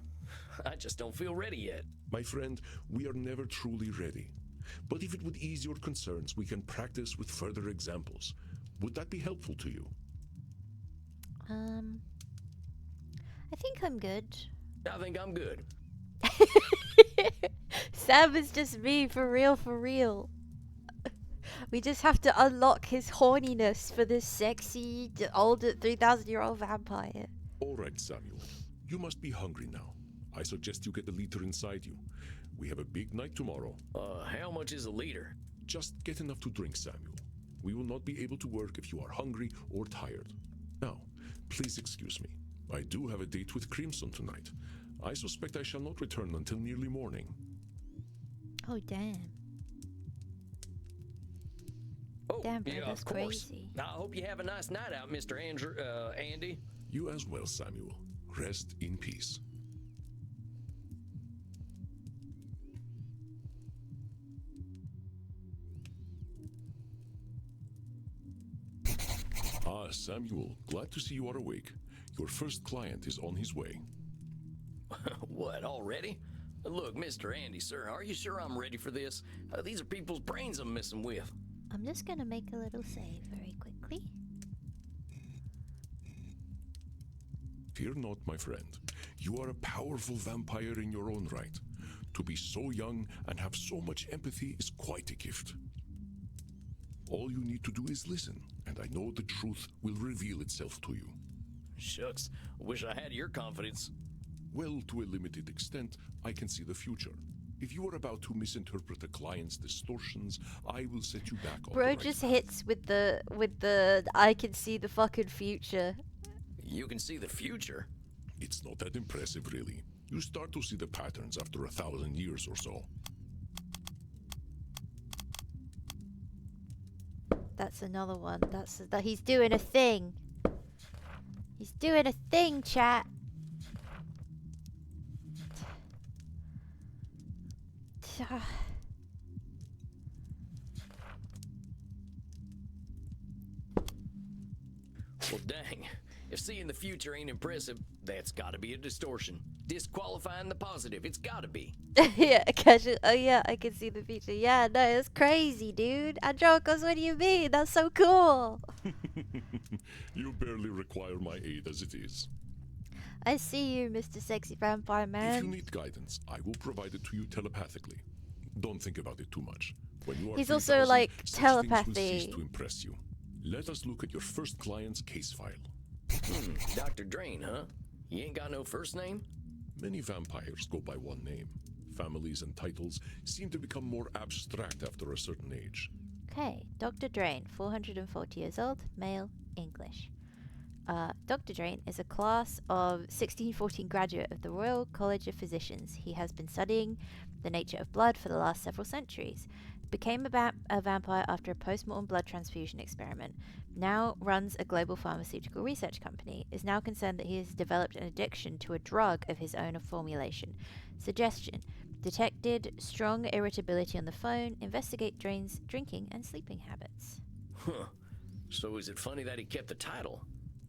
I just don't feel ready yet. My friend, we are never truly ready. But if it would ease your concerns, we can practice with further examples. Would that be helpful to you? I think I'm good. I think I'm good. Sam is just me, for real, for real. We just have to unlock his horniness for this sexy, old 3,000-year-old vampire. All right, Samuel. You must be hungry now. I suggest you get the liter inside you. We have a big night tomorrow. How much is a liter? Just get enough to drink, Samuel. We will not be able to work if you are hungry or tired. Now, please excuse me. I do have a date with Crimson tonight. I suspect I shall not return until nearly morning. Oh, damn. Oh, Damn, bro, yeah, that's of course. crazy. I hope you have a nice night out, Mr. Andy. You as well, Samuel. Rest in peace. Ah, Samuel, glad to see you are awake. Your first client is on his way. What, already? Look, Mr. Andy, sir, are you sure I'm ready for this? These are people's brains I'm messing with. I'm just gonna make a little save very quickly. Fear not, my friend. You are a powerful vampire in your own right. To be so young and have so much empathy is quite a gift. All you need to do is listen, and I know the truth will reveal itself to you. Shucks, wish I had your confidence. Well, to a limited extent, I can see the future. If you are about to misinterpret a client's distortions, I will set you back on the Bro right just path. hits with the I can see the fucking future. You can see the future. It's not that impressive, really. You start to see the patterns after 1,000 years or so. That's another one. That he's doing a thing. He's doing a thing, chat. Well, dang. If seeing the future ain't impressive, that's gotta be a distortion. Disqualifying the positive, it's gotta be. Yeah, catch it. Oh yeah, I can see the future. Yeah, no, it's crazy, dude. Androkos, what do you mean? That's so cool. You barely require my aid as it is. I see you, Mr. Sexy Vampire If you Man. need guidance, I will provide it to you telepathically. Don't think about it too much. When you are He's also 3,000, like such things will telepathy. cease to impress you. Let us look at your first client's case file. Dr. Drain, huh? He ain't got no first name? Many vampires go by one name. Families and titles seem to become more abstract after a certain age. Okay, Dr. Drain, 440 years old, male, English. Dr. Drain is a class of 1614 graduate of the Royal College of Physicians. He has been studying the nature of blood for the last several centuries. Became a vampire after a post-mortem blood transfusion experiment. Now runs a global pharmaceutical research company. Is now concerned that he has developed an addiction to a drug of his own formulation. Suggestion. Detected strong irritability on the phone. Investigate Drain's drinking and sleeping habits. Huh. So is it funny that he kept the title?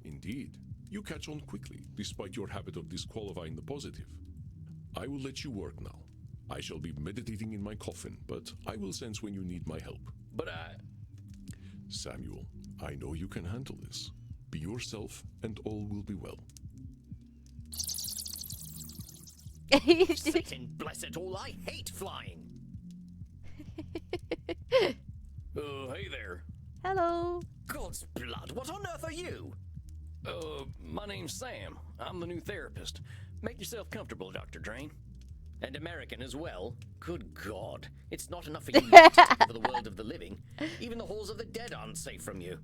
Indeed. You catch on quickly, despite your habit of disqualifying the positive. I will let you work now. I shall be meditating in my coffin, but I will sense when you need my help. But Samuel, I know you can handle this. Be yourself, and all will be well. Satan bless it all, I hate flying! Hey there. Hello. God's blood, what on earth are you? My name's Sam. I'm the new therapist. Make yourself comfortable, Dr. Drain. And American as well. Good God. It's not enough for you for the world of the living. Even the halls of the dead aren't safe from you.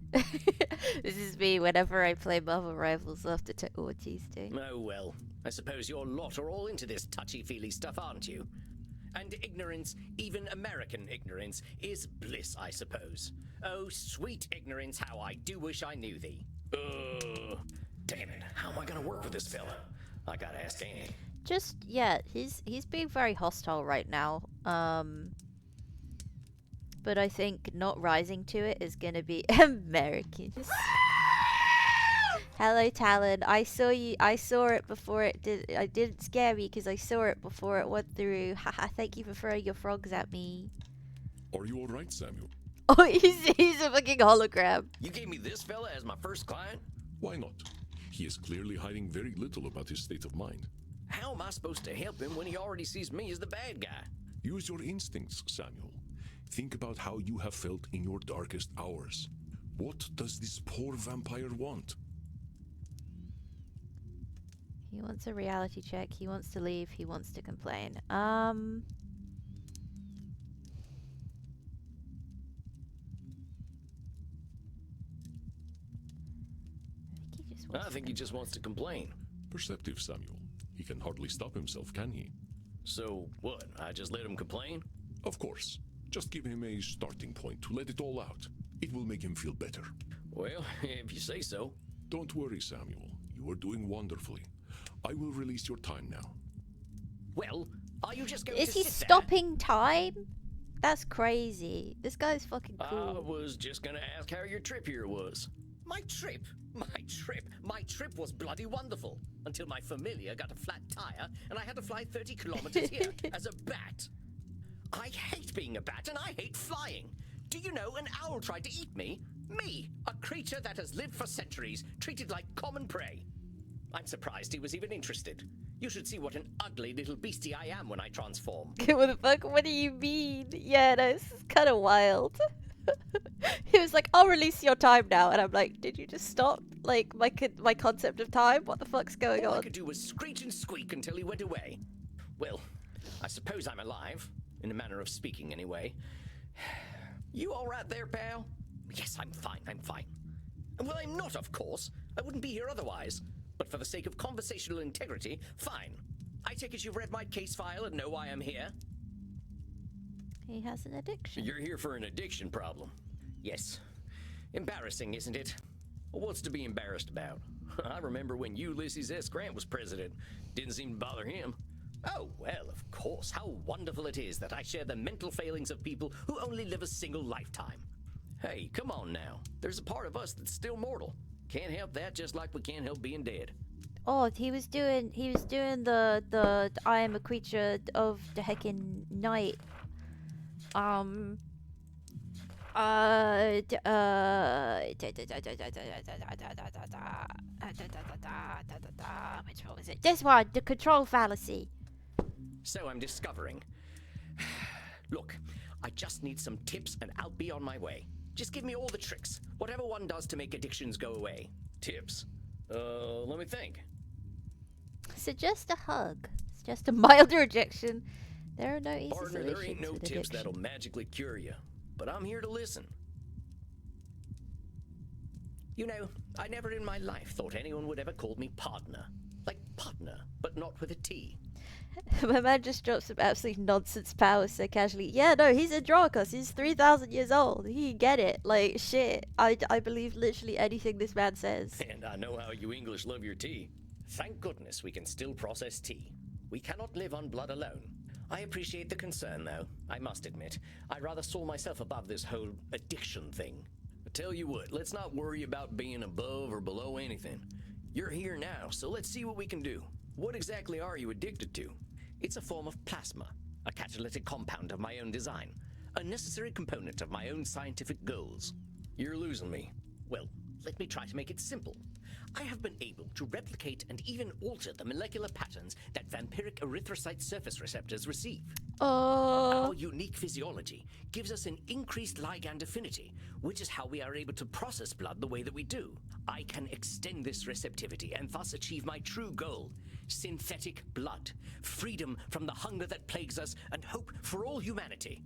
This is me whenever I play Marvel Rivals after Tuesday. Oh, well. I suppose your lot are all into this touchy-feely stuff, aren't you? And ignorance, even American ignorance, is bliss, I suppose. Oh, sweet ignorance, how I do wish I knew thee. Damn it. How am I gonna work with this fella? I gotta ask Annie. Just yet, he's being very hostile right now. But I think not rising to it is gonna be Americans. Hello, Talon. I saw you. I saw it before it did. I didn't scare me because I saw it before it went through. Haha! Thank you for throwing your frogs at me. Are you all right, Samuel? Oh, he's a fucking hologram. You gave me this fella as my first client? Why not? He is clearly hiding very little about his state of mind. How am I supposed to help him when he already sees me as the bad guy? Use your instincts, Samuel. Think about how you have felt in your darkest hours. What does this poor vampire want? He wants a reality check. He wants to leave. He wants to complain. I think he just wants to complain. Perceptive, Samuel. He can hardly stop himself, can he? So, what? I just let him complain? Of course. Just give him a starting point to let it all out. It will make him feel better. Well, if you say so. Don't worry, Samuel. You are doing wonderfully. I will release your time now. Well, are you just going Is to he sit stopping time? That's crazy. This guy's fucking cool. I was just gonna ask how your trip here was. My trip? My trip was bloody wonderful. Until my familiar got a flat tire and I had to fly 30 kilometers here as a bat. I hate being a bat and I hate flying. Do you know an owl tried to eat me? Me, a creature that has lived for centuries, treated like common prey. I'm surprised he was even interested. You should see what an ugly little beastie I am when I transform. What the fuck? What do you mean? Yeah, no, this is kind of wild. He was like, I'll release your time now. And I'm like, did you just stop? Like, my concept of time? What the fuck's going All on? I could do was screech and squeak until he went away. Well, I suppose I'm alive. In a manner of speaking, anyway. You all right there, pal? Yes, I'm fine. Well, I'm not, of course. I wouldn't be here otherwise. But for the sake of conversational integrity, fine. I take it you've read my case file and know why I'm here? He has an addiction. You're here for an addiction problem. Yes. Embarrassing, isn't it? Well, what's to be embarrassed about? I remember when Ulysses S. Grant was president. Didn't seem to bother him. Oh, well, of course. How wonderful it is that I share the mental failings of people who only live a single lifetime. Hey, come on now. There's a part of us that's still mortal. Can't help that, just like we can't help being dead. Oh, he was doing the I am a creature of the heckin' night. Which one was it? This one, the control fallacy. So I'm discovering. Look, I just need some tips and I'll be on my way. Just give me all the tricks. Whatever one does to make addictions go away. Tips? Let me think. Suggest a hug. Suggest a milder rejection. There are no easy Partner, solutions there ain't no with tips addiction. that'll magically cure you. but I'm here to listen. You know, I never in my life thought anyone would ever call me partner. Like partner, but not with a T. My man just dropped some absolute nonsense powers so casually. Yeah, no, he's Androcos. He's 3,000 years old. He can get it. Like, shit. I believe literally anything this man says. And I know how you English love your tea. Thank goodness we can still process tea. We cannot live on blood alone. I appreciate the concern, though. I must admit, I rather saw myself above this whole addiction thing. I tell you what, let's not worry about being above or below anything. You're here now, so let's see what we can do. What exactly are you addicted to? It's a form of plasma, a catalytic compound of my own design, a necessary component of my own scientific goals. You're losing me. Well, let me try to make it simple. I have been able to replicate and even alter the molecular patterns that vampiric erythrocyte surface receptors receive. Our unique physiology gives us an increased ligand affinity, which is how we are able to process blood the way that we do. I can extend this receptivity and thus achieve my true goal: synthetic blood, freedom from the hunger that plagues us, and hope for all humanity.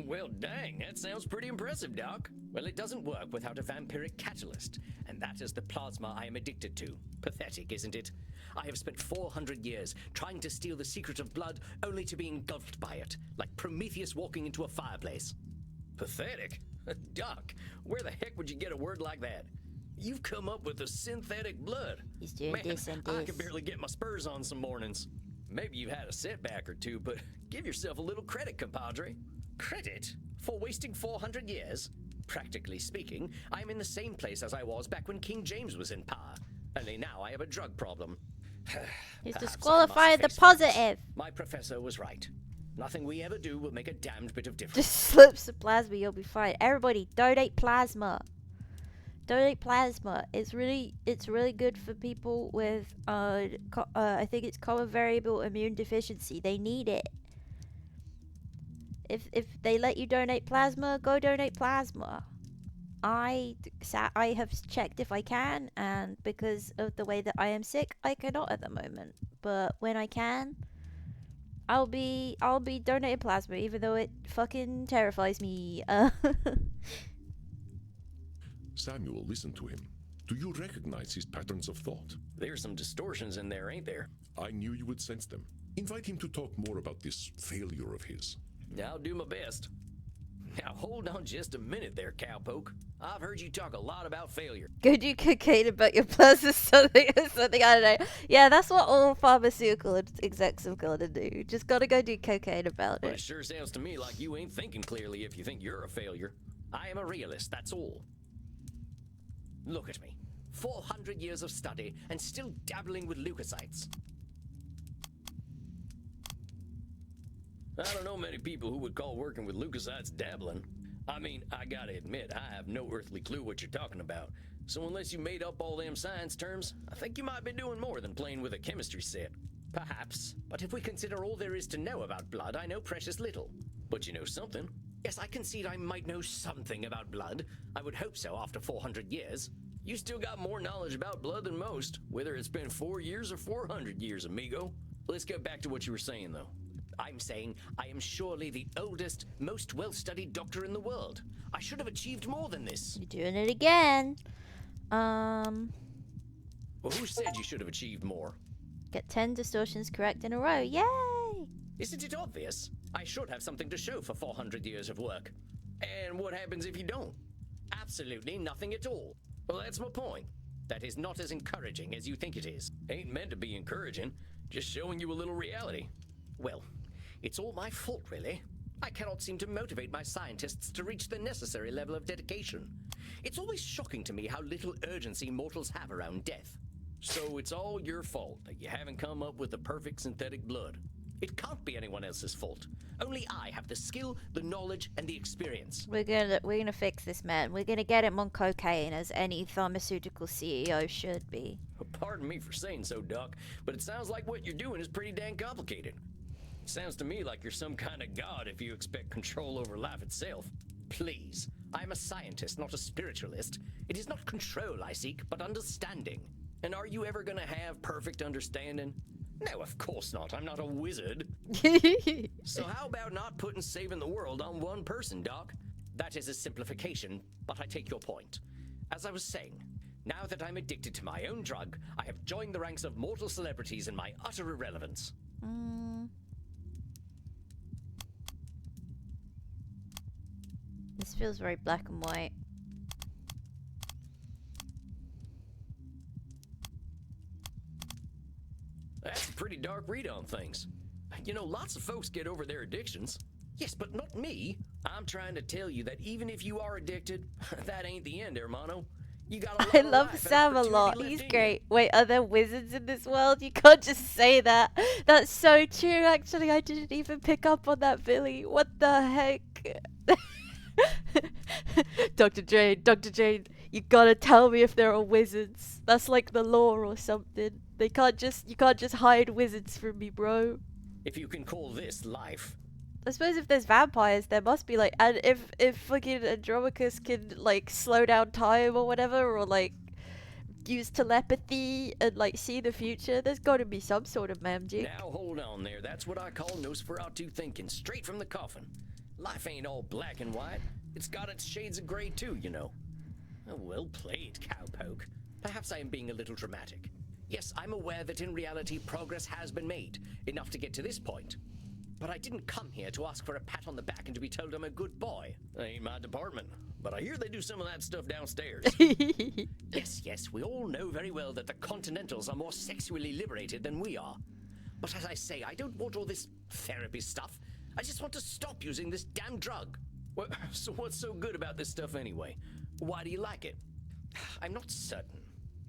Well, dang, that sounds pretty impressive, Doc. Well, it doesn't work without a vampiric catalyst, and that is the plasma I am addicted to. Pathetic, isn't it? I have spent 400 years trying to steal the secret of blood, only to be engulfed by it, like Prometheus walking into a fireplace. Pathetic? Doc, where the heck would you get a word like that? You've come up with a synthetic blood. He's doing Man, this and I this. can barely get my spurs on some mornings. Maybe you've had a setback or two, but give yourself a little credit, compadre. Credit? For wasting 400 years? Practically speaking, I am in the same place as I was back when King James was in power. Only now I have a drug problem. He's Perhaps I disqualified the must face facts. positive. My professor was right. Nothing we ever do will make a damned bit of difference. Just slip some plasma, you'll be fine. Everybody, donate plasma. Donate plasma. It's really good for people with I think it's common variable immune deficiency. They need it. If they let you donate plasma, go donate plasma. I have checked if I can, and because of the way that I am sick, I cannot at the moment. But when I can, I'll be donating plasma, even though it fucking terrifies me. Samuel, listen to him. Do you recognize his patterns of thought? There's some distortions in there, ain't there? I knew you would sense them. Invite him to talk more about this failure of his. I'll do my best. Now hold on just a minute there, cowpoke. I've heard you talk a lot about failure. Go do cocaine about your plasma, something I don't know. Yeah, that's what all pharmaceutical execs have got to do. Just gotta go do cocaine about But it it. sure sounds to me like you ain't thinking clearly if you think you're a failure. I am a realist, that's all. Look at me. 400 years of study and still dabbling with leukocytes. I don't know many people who would call working with leukocytes dabbling. I mean, I gotta admit, I have no earthly clue what you're talking about. So unless you made up all them science terms, I think you might be doing more than playing with a chemistry set. Perhaps, but if we consider all there is to know about blood, I know precious little. But you know something. Yes, I concede I might know something about blood. I would hope so after 400 years. You still got more knowledge about blood than most, whether it's been 4 years or 400 years, amigo. Let's get back to what you were saying, though. I'm saying I am surely the oldest, most well-studied doctor in the world. I should have achieved more than this. You're doing it again. Well, who said you should have achieved more? Get 10 distortions correct in a row. Yay! Isn't it obvious? I should have something to show for 400 years of work. And what happens if you don't? Absolutely nothing at all. Well, that's my point. That is not as encouraging as you think it is. Ain't meant to be encouraging, just showing you a little reality. Well, it's all my fault, really. I cannot seem to motivate my scientists to reach the necessary level of dedication. It's always shocking to me how little urgency mortals have around death. So it's all your fault that you haven't come up with the perfect synthetic blood. It can't be anyone else's fault. Only I have the skill, the knowledge, and the experience. We're gonna fix this man. We're gonna get him on cocaine, as any pharmaceutical CEO should be. Pardon me for saying so, Doc, but it sounds like what you're doing is pretty dang complicated. Sounds to me like you're some kind of god if you expect control over life itself. Please, I am a scientist, not a spiritualist. It is not control I seek, but understanding. And are you ever gonna have perfect understanding? No, of course not. I'm not a wizard. So how about not putting saving the world on one person, Doc? that is a simplification, but I take your point. As I was saying, now that I'm addicted to my own drug, I have joined the ranks of mortal celebrities in my utter irrelevance. This feels very black and white. That's a pretty dark read on things. You know, lots of folks get over their addictions. Yes, but not me. I'm trying to tell you that even if you are addicted, that ain't the end, hermano. You got a lot I of love life and Sam a opportunity lot. left He's in you. great. Wait, are there wizards in this world? You can't just say that. That's so true, actually. I didn't even pick up on that, Billy. What the heck? Dr. Jane, you gotta tell me if there are wizards. That's like the law or something. You can't just hide wizards from me, bro. If you can call this life. I suppose if there's vampires, there must be like, and if fucking Andromachus can like slow down time or whatever, or like use telepathy and like see the future, there's got to be some sort of magic. Now hold on there. That's what I call Nosferatu thinking, straight from the coffin. Life ain't all black and white. It's got its shades of gray too, you know. Oh, well played, cowpoke. Perhaps I am being a little dramatic. Yes, I'm aware that in reality progress has been made, enough to get to this point. But I didn't come here to ask for a pat on the back and to be told I'm a good boy. That ain't my department, but I hear they do some of that stuff downstairs. Yes, we all know very well that the Continentals are more sexually liberated than we are. But as I say, I don't want all this therapy stuff. I just want to stop using this damn drug. Well, so what's so good about this stuff anyway? Why do you like it? I'm not certain.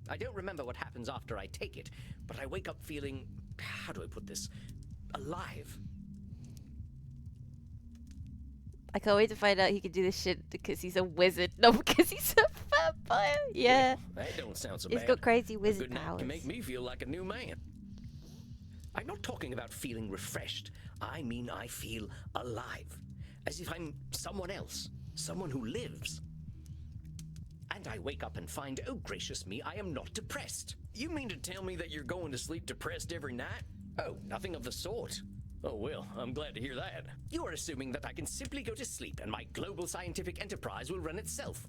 I don't remember what happens after I take it, but I wake up feeling, how do I put this, alive. I can't wait to find out he can do this shit because he's a wizard, not because he's a vampire. Yeah. Well, that don't sound so He's bad. got crazy A wizard good nap powers. can make me feel like a new man. I'm not talking about feeling refreshed. I mean I feel alive. As if I'm someone else. Someone who lives. And I wake up and find, oh gracious me, I am not depressed. You mean to tell me that you're going to sleep depressed every night? Oh, nothing of the sort. Oh well, I'm glad to hear that. You are assuming that I can simply go to sleep and my global scientific enterprise will run itself.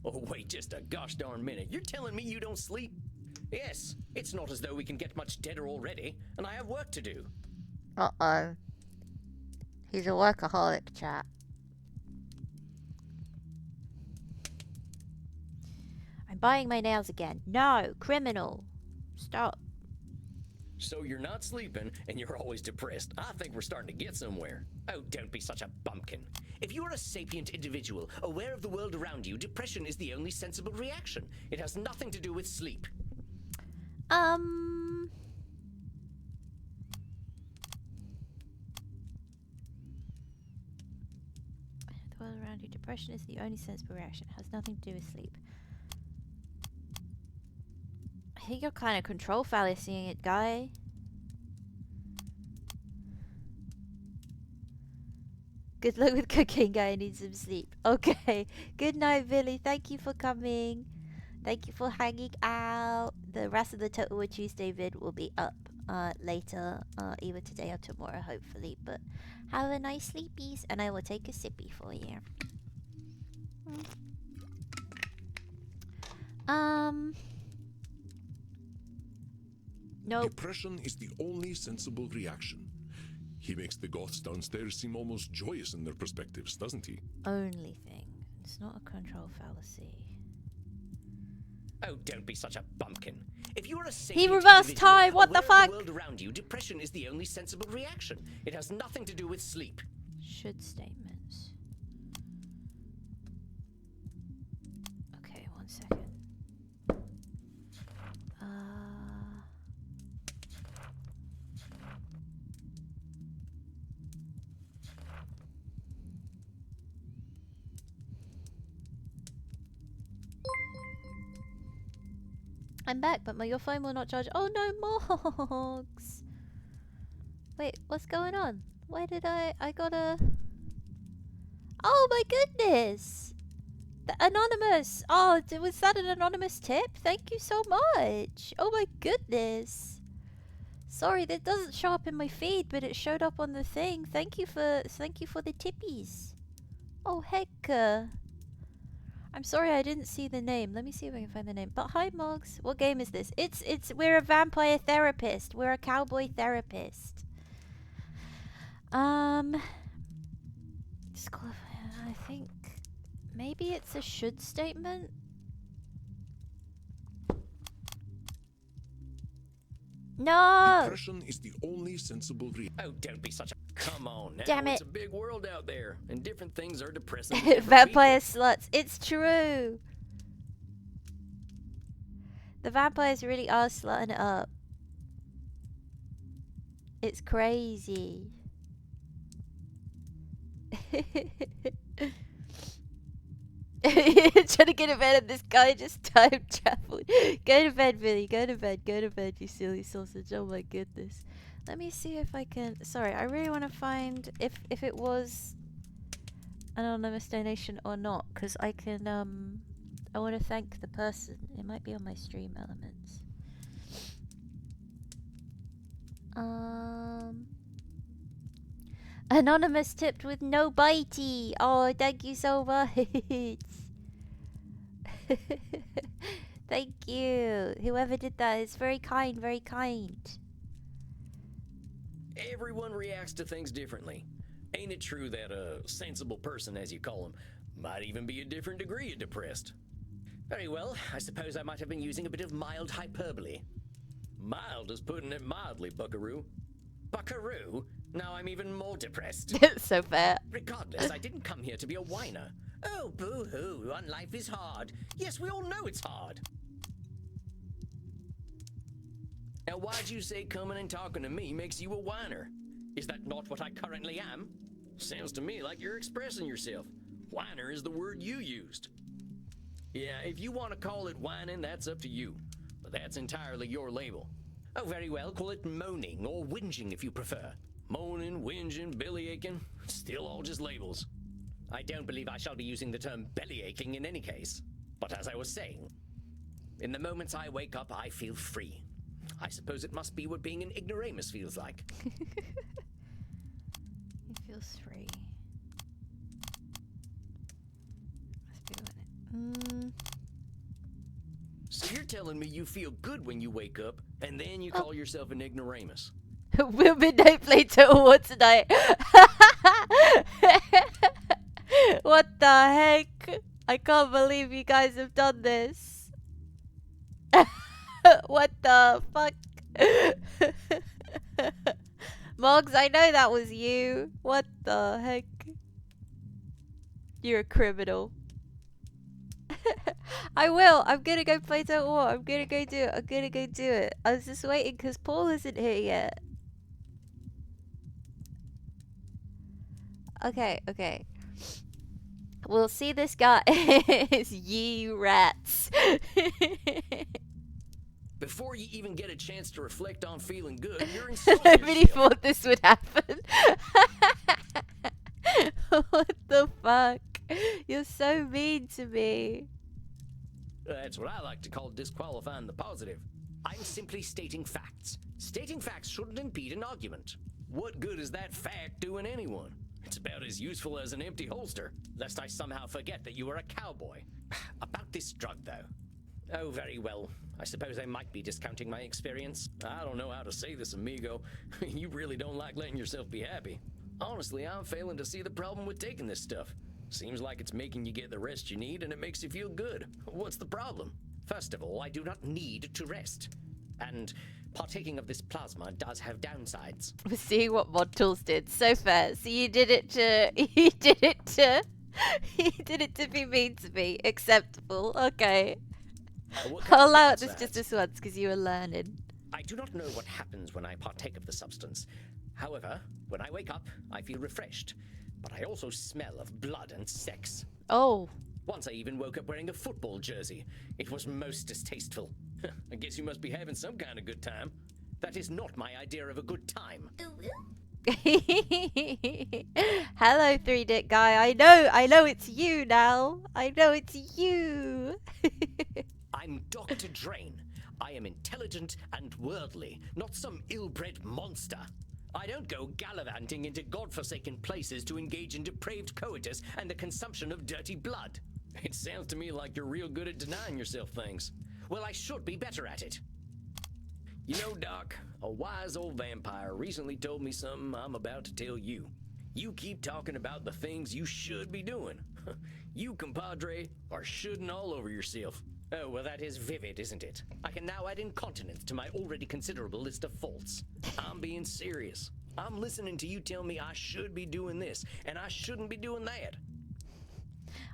Oh wait just a gosh darn minute. You're telling me you don't sleep? Yes, it's not as though we can get much deader already, and I have work to do. Uh-oh. He's a workaholic, chat. I'm buying my nails again. No, criminal. Stop. So you're not sleeping, and you're always depressed. I think we're starting to get somewhere. Oh, don't be such a bumpkin. If you are a sapient individual, aware of the world around you, depression is the only sensible reaction. It has nothing to do with sleep. The world around you. Depression is the only sensible reaction. It has nothing to do with sleep. I think you're kind of control fallacying it, guy. Good luck with cooking, guy. I need some sleep. Okay. Good night, Billy. Thank you for coming. Thank you for hanging out. The rest of the Total War Tuesday vid will be up later, either today or tomorrow, hopefully. But have a nice sleepies, and I will take a sippy for you. Nope. Depression is the only sensible reaction. He makes the goths downstairs seem almost joyous in their perspectives, doesn't he? Only thing. It's not a control fallacy. Oh, don't be such a bumpkin. If you are a He reversed time. What the fuck? The world around you, depression is the only sensible reaction. It has nothing to do with sleep. Should statements. Okay, 1 second. I'm back, but your phone will not charge. Oh no, Morgs! Wait, what's going on? Why did I gotta... Oh my goodness! The anonymous! Oh, was that an anonymous tip? Thank you so much! Oh my goodness! Sorry, that doesn't show up in my feed, but it showed up on the thing. Thank you for the tippies. Oh, heck. I'm sorry I didn't see the name. Let me see if I can find the name. But hi, Moggs. What game is this? We're a vampire therapist. We're a cowboy therapist. I think maybe it's a should statement. No! Depression is the only sensible Oh, don't be such a... Come on now. Damn It's it. a big world out there, and different things are depressing. Vampire sluts. It's true. The vampires really are slutting it up. It's crazy. Trying to get to bed and this guy just time traveling. Go to bed, Billy. Go to bed. Go to bed, you silly sausage. Oh my goodness. Let me see if I can... Sorry, I really want to find if it was an anonymous donation or not. Because I can... I want to thank the person. It might be on my stream elements. Anonymous tipped with no bitey. Oh, thank you so much. Thank you. Whoever did that is very kind, very kind. Everyone reacts to things differently. Ain't it true that a sensible person, as you call him, might even be a different degree of depressed? Very well, I suppose I might have been using a bit of mild hyperbole. Mild is putting it mildly, buckaroo. Buckaroo? Now I'm even more depressed. So fair. Regardless, I didn't come here to be a whiner. Oh, boo-hoo, life is hard. Yes, we all know it's hard. Now, why'd you say coming and talking to me makes you a whiner? Is that not what I currently am? Sounds to me like you're expressing yourself. Whiner is the word you used. Yeah, if you want to call it whining, that's up to you. But that's entirely your label. Oh, very well, call it moaning or whinging if you prefer. Moaning, whinging, bellyaching, still all just labels. I don't believe I shall be using the term bellyaching in any case. But as I was saying, in the moments I wake up, I feel free. I suppose it must be what being an ignoramus feels like. He feels free. Must be when it... So you're telling me you feel good when you wake up, and then you call yourself an ignoramus? Will Midnight play Total War tonight? What the heck? I can't believe you guys have done this. What the fuck? Moggs, I know that was you. What the heck? You're a criminal. I will. I'm gonna go play Total War. I'm gonna go do it. I'm gonna go do it. I was just waiting because Paul isn't here yet. Okay, okay. We'll see this guy. Ye rats. Before you even get a chance to reflect on feeling good, you're insulting Nobody yourself. thought this would happen. What the fuck? You're so mean to me. That's what I like to call disqualifying the positive. I'm simply stating facts. Stating facts shouldn't impede an argument. What good is that fact doing anyone? It's about as useful as an empty holster, lest I somehow forget that you are a cowboy. About this drug, though. Oh, very well. I suppose I might be discounting my experience. I don't know how to say this, amigo. You really don't like letting yourself be happy. Honestly, I'm failing to see the problem with taking this stuff. Seems like it's making you get the rest you need and it makes you feel good. What's the problem? First of all, I do not need to rest. And partaking of this plasma does have downsides. We're seeing what Mod Tools did. So fair. So you did it to... You did it to... You did it to be mean to me. Acceptable. Okay. I'll allow it this just this once because you were learning. I do not know what happens when I partake of the substance. However, when I wake up, I feel refreshed. But I also smell of blood and sex. Oh. Once I even woke up wearing a football jersey. It was most distasteful. I guess you must be having some kind of good time. That is not my idea of a good time. Hello, 3-dick guy. I know it's you now. I know it's you. I'm Dr. Drain. I am intelligent and worldly, not some ill-bred monster. I don't go gallivanting into godforsaken places to engage in depraved coitus and the consumption of dirty blood. It sounds to me like you're real good at denying yourself things. Well, I should be better at it. You know, Doc, a wise old vampire recently told me something I'm about to tell you. You keep talking about the things you should be doing. You, compadre, are shoulding all over yourself. Oh, well, that is vivid, isn't it? I can now add incontinence to my already considerable list of faults. I'm being serious. I'm listening to you tell me I should be doing this, and I shouldn't be doing that.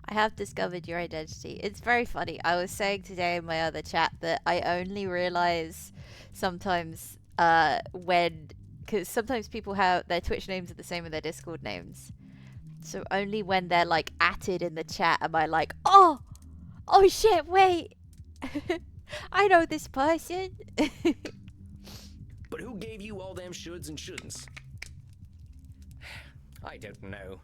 I have discovered your identity. It's very funny. I was saying today in my other chat that I only realize sometimes because sometimes people have their Twitch names are the same as their Discord names. So only when they're like atted in the chat am I like, oh shit, wait. I know this person. But who gave you all them shoulds and shouldn'ts? I don't know.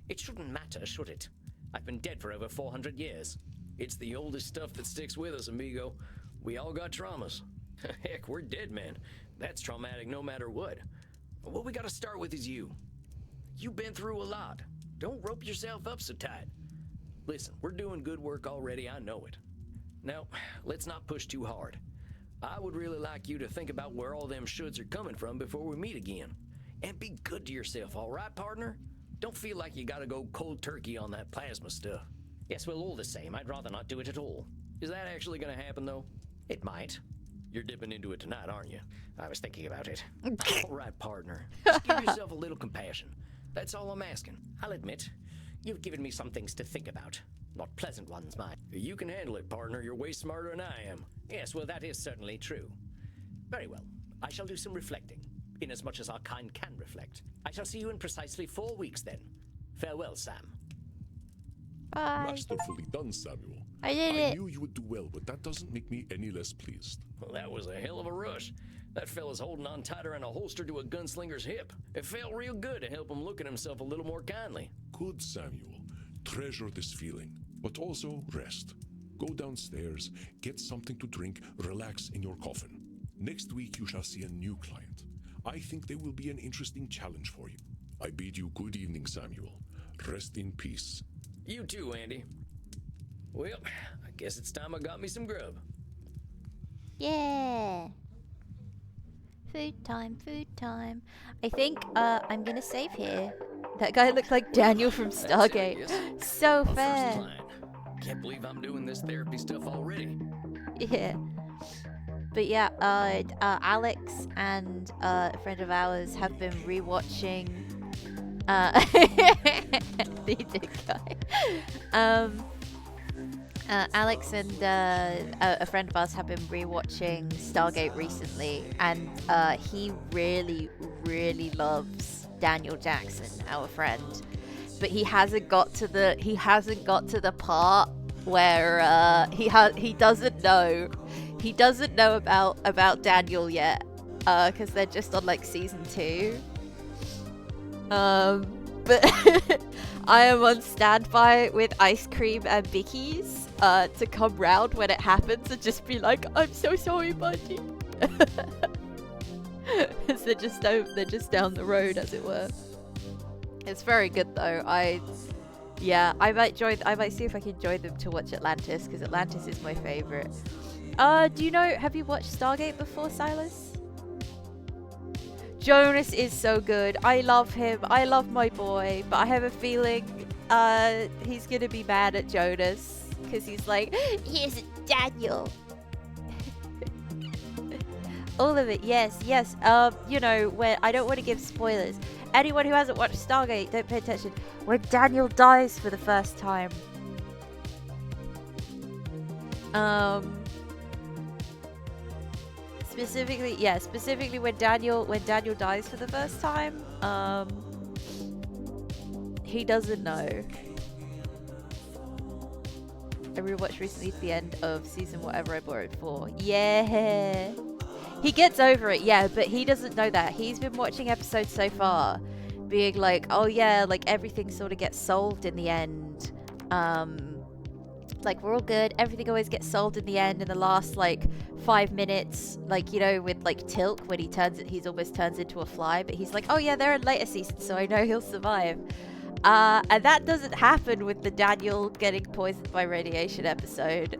It shouldn't matter, should it? I've been dead for over 400 years. It's the oldest stuff that sticks with us, amigo. We all got traumas. Heck, we're dead, man. That's traumatic no matter what. What we gotta start with is you. You've been through a lot. Don't rope yourself up so tight. Listen, we're doing good work already, I know it. Now, let's not push too hard. I would really like you to think about where all them shoulds are coming from before we meet again. And be good to yourself, all right, partner? Don't feel like you gotta go cold turkey on that plasma stuff. Yes, well, all the same, I'd rather not do it at all. Is that actually gonna happen, though? It might. You're dipping into it tonight, aren't you? I was thinking about it. All right, partner. Just give yourself a little compassion. That's all I'm asking. I'll admit, you've given me some things to think about. Not pleasant ones, mind. You can handle it, partner. You're way smarter than I am. Yes, well, that is certainly true. Very well. I shall do some reflecting, inasmuch as our kind can reflect. I shall see you in precisely 4 weeks, then. Farewell, Sam. Bye. Masterfully done, Samuel. I did I it. knew you would do well, but that doesn't make me any less pleased. Well, that was a hell of a rush. That fella's holding on tighter than a holster to a gunslinger's hip. It felt real good to help him look at himself a little more kindly. Good, Samuel. Treasure this feeling, but also rest. Go downstairs, get something to drink, relax in your coffin. Next week you shall see a new client. I think they will be an interesting challenge for you. I bid you good evening, Samuel. Rest in peace. You too, Andy. Well, I guess it's time I got me some grub. Yeah. Food time, food time. I think I'm gonna save here. That guy looked like Daniel from Stargate. So fair. Can't believe I'm doing this therapy stuff already. Yeah. But yeah, Alex and a friend of ours have been rewatching. The guy. Alex and a friend of ours have been rewatching Stargate recently, and he really, really loves Daniel Jackson, our friend. But he hasn't got to the part where he doesn't know about Daniel yet, because they're just on like season 2. But I am on standby with ice cream and bickies to come round when it happens and just be like, I'm so sorry, buddy. They're just down the road, as it were. It's very good though. I might see if I can join them to watch Atlantis, because Atlantis is my favorite. Have you watched Stargate before, Silas? Jonas is so good. I love him. I love my boy, but I have a feeling he's gonna be mad at Jonas because he's like, here's Daniel. All of it, yes. When I don't want to give spoilers. Anyone who hasn't watched Stargate, don't pay attention. When Daniel dies for the first time. Specifically when Daniel dies for the first time, he doesn't know. I rewatched recently at the end of season whatever I borrowed for. Yeah. He gets over it, yeah, but he doesn't know that. He's been watching episodes so far, being like, oh yeah, like everything sort of gets solved in the end. like we're all good. Everything always gets solved in the end in the last like 5 minutes, like, you know, with like Tilk when he's almost turns into a fly, but he's like, oh yeah, they're in later seasons, so I know he'll survive. And that doesn't happen with the Daniel getting poisoned by radiation episode.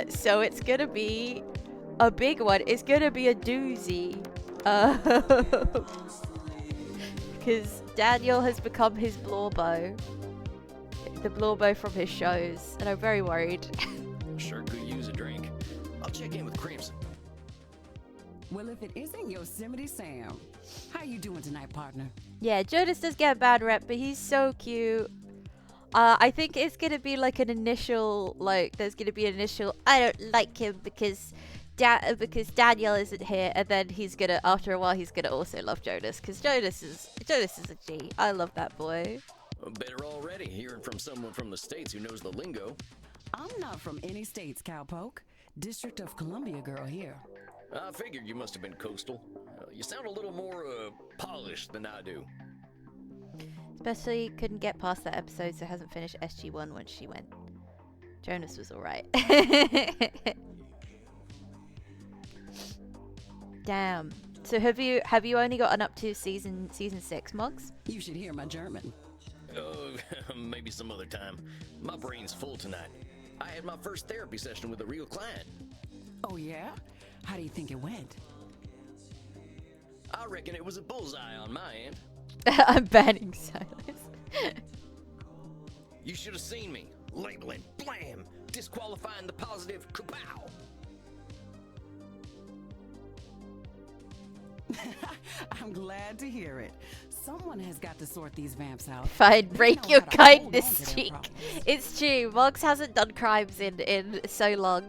So it's gonna be a big one. It's gonna be a doozy. Because Daniel has become his Blorbo. The Blorbo from his shows, and I'm very worried. Sure could use a drink. I'll check in with Crimson. Well, if it isn't Yosemite Sam, how you doing tonight, partner? Yeah, Jonas does get a bad rep, but he's so cute. I think it's gonna be like an initial, like, there's gonna be an initial, I don't like him because Daniel isn't here, and then he's gonna, after a while, he's gonna also love Jonas, because Jonas is a G. I love that boy. Better already, hearing from someone from the States who knows the lingo. I'm not from any states, cowpoke. District of Columbia girl here. I figured you must have been coastal. You sound a little more polished than I do. Especially couldn't get past that episode, so hasn't finished SG1 once she went. Jonas was alright. Damn. So have you only gotten up to season 6, Mugs? You should hear my German. Maybe some other time. My brain's full tonight. I had my first therapy session with a real client. Oh yeah? How do you think it went? I reckon it was a bullseye on my end. I'm banning silence. You should have seen me. Labeling, blam, disqualifying the positive, kapow. I'm glad to hear it. Someone has got to sort these vamps out. Fine, They break know your how to hold on kindness to their streak. problems. It's true. Mugs hasn't done crimes in so long.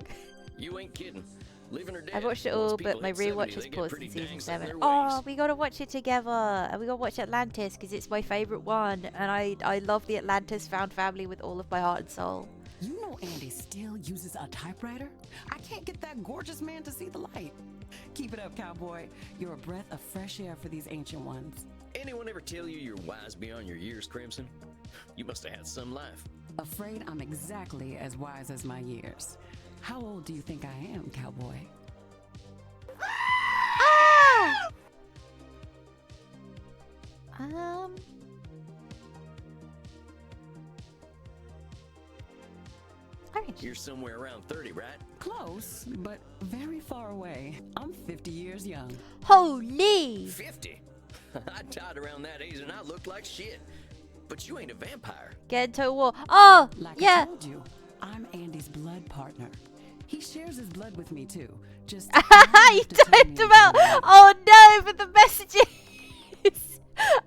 You ain't kidding. Living or dead. I've watched it once all, people but my hit 70, rewatch they is get paused pretty in season dang set in 7. their Oh, ways. we gotta watch it together, and we gotta watch Atlantis because it's my favorite one, and I love the Atlantis found family with all of my heart and soul. You know Andy still uses a typewriter? I can't get that gorgeous man to see the light. Keep it up, cowboy. You're a breath of fresh air for these ancient ones. Anyone ever tell you you're wise beyond your years, Crimson? You must have had some life. Afraid I'm exactly as wise as my years. How old do you think I am, cowboy? Ah! Orange. You're somewhere around 30, right? Close, but very far away. I'm 50 years young. Holy! 50? I died around that age and I looked like shit. But you ain't a vampire. Get into a war. Oh, Like yeah. I told you, I'm Andy's blood partner. He shares his blood with me too. Just You typed him out. Oh no, but the messages.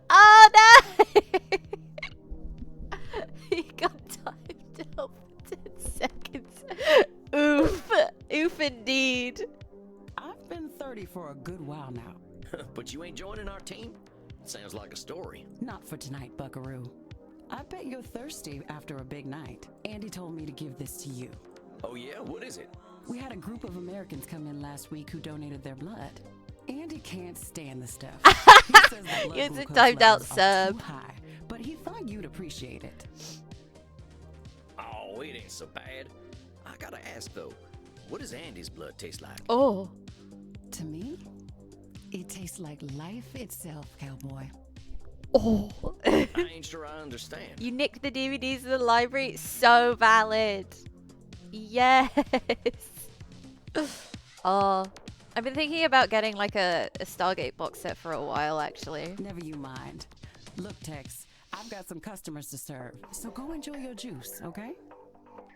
Oh no. He got timed out for 10 seconds. Oof. Oof indeed. I've been 30 for a good while now. But you ain't joining our team? Sounds like a story. Not for tonight, buckaroo. I bet you're thirsty after a big night. Andy told me to give this to you. Oh yeah? What is it? We had a group of Americans come in last week who donated their blood. Andy can't stand the stuff. He says the blood You're glucose typed out, levels are Seb. too high, but he thought you'd appreciate it. Oh, it ain't so bad. I gotta ask though, what does Andy's blood taste like? Oh. To me, it tastes like life itself, cowboy. Oh. I ain't sure I understand. You nicked the DVDs in the library. So valid. Yes. Oh. I've been thinking about getting like a Stargate box set for a while, actually. Never you mind. Look, Tex, I've got some customers to serve, so go enjoy your juice, okay?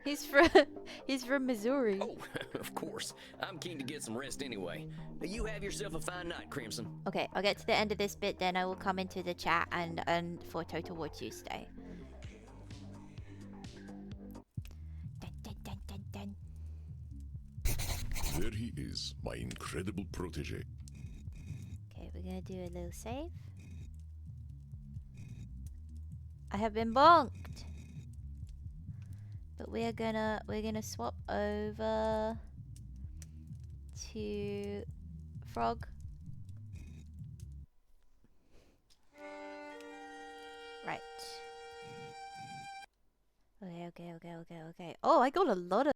He's from Missouri. Oh, of course. I'm keen to get some rest anyway. You have yourself a fine night, Crimson. Okay, I'll get to the end of this bit, then I will come into the chat and for Total War Tuesday. Dun, dun, dun, dun, dun. There he is, my incredible protege. Okay, we're gonna do a little save. I have been bonked. But we're gonna swap over to Frog. Right. Okay. Oh, I got a lot of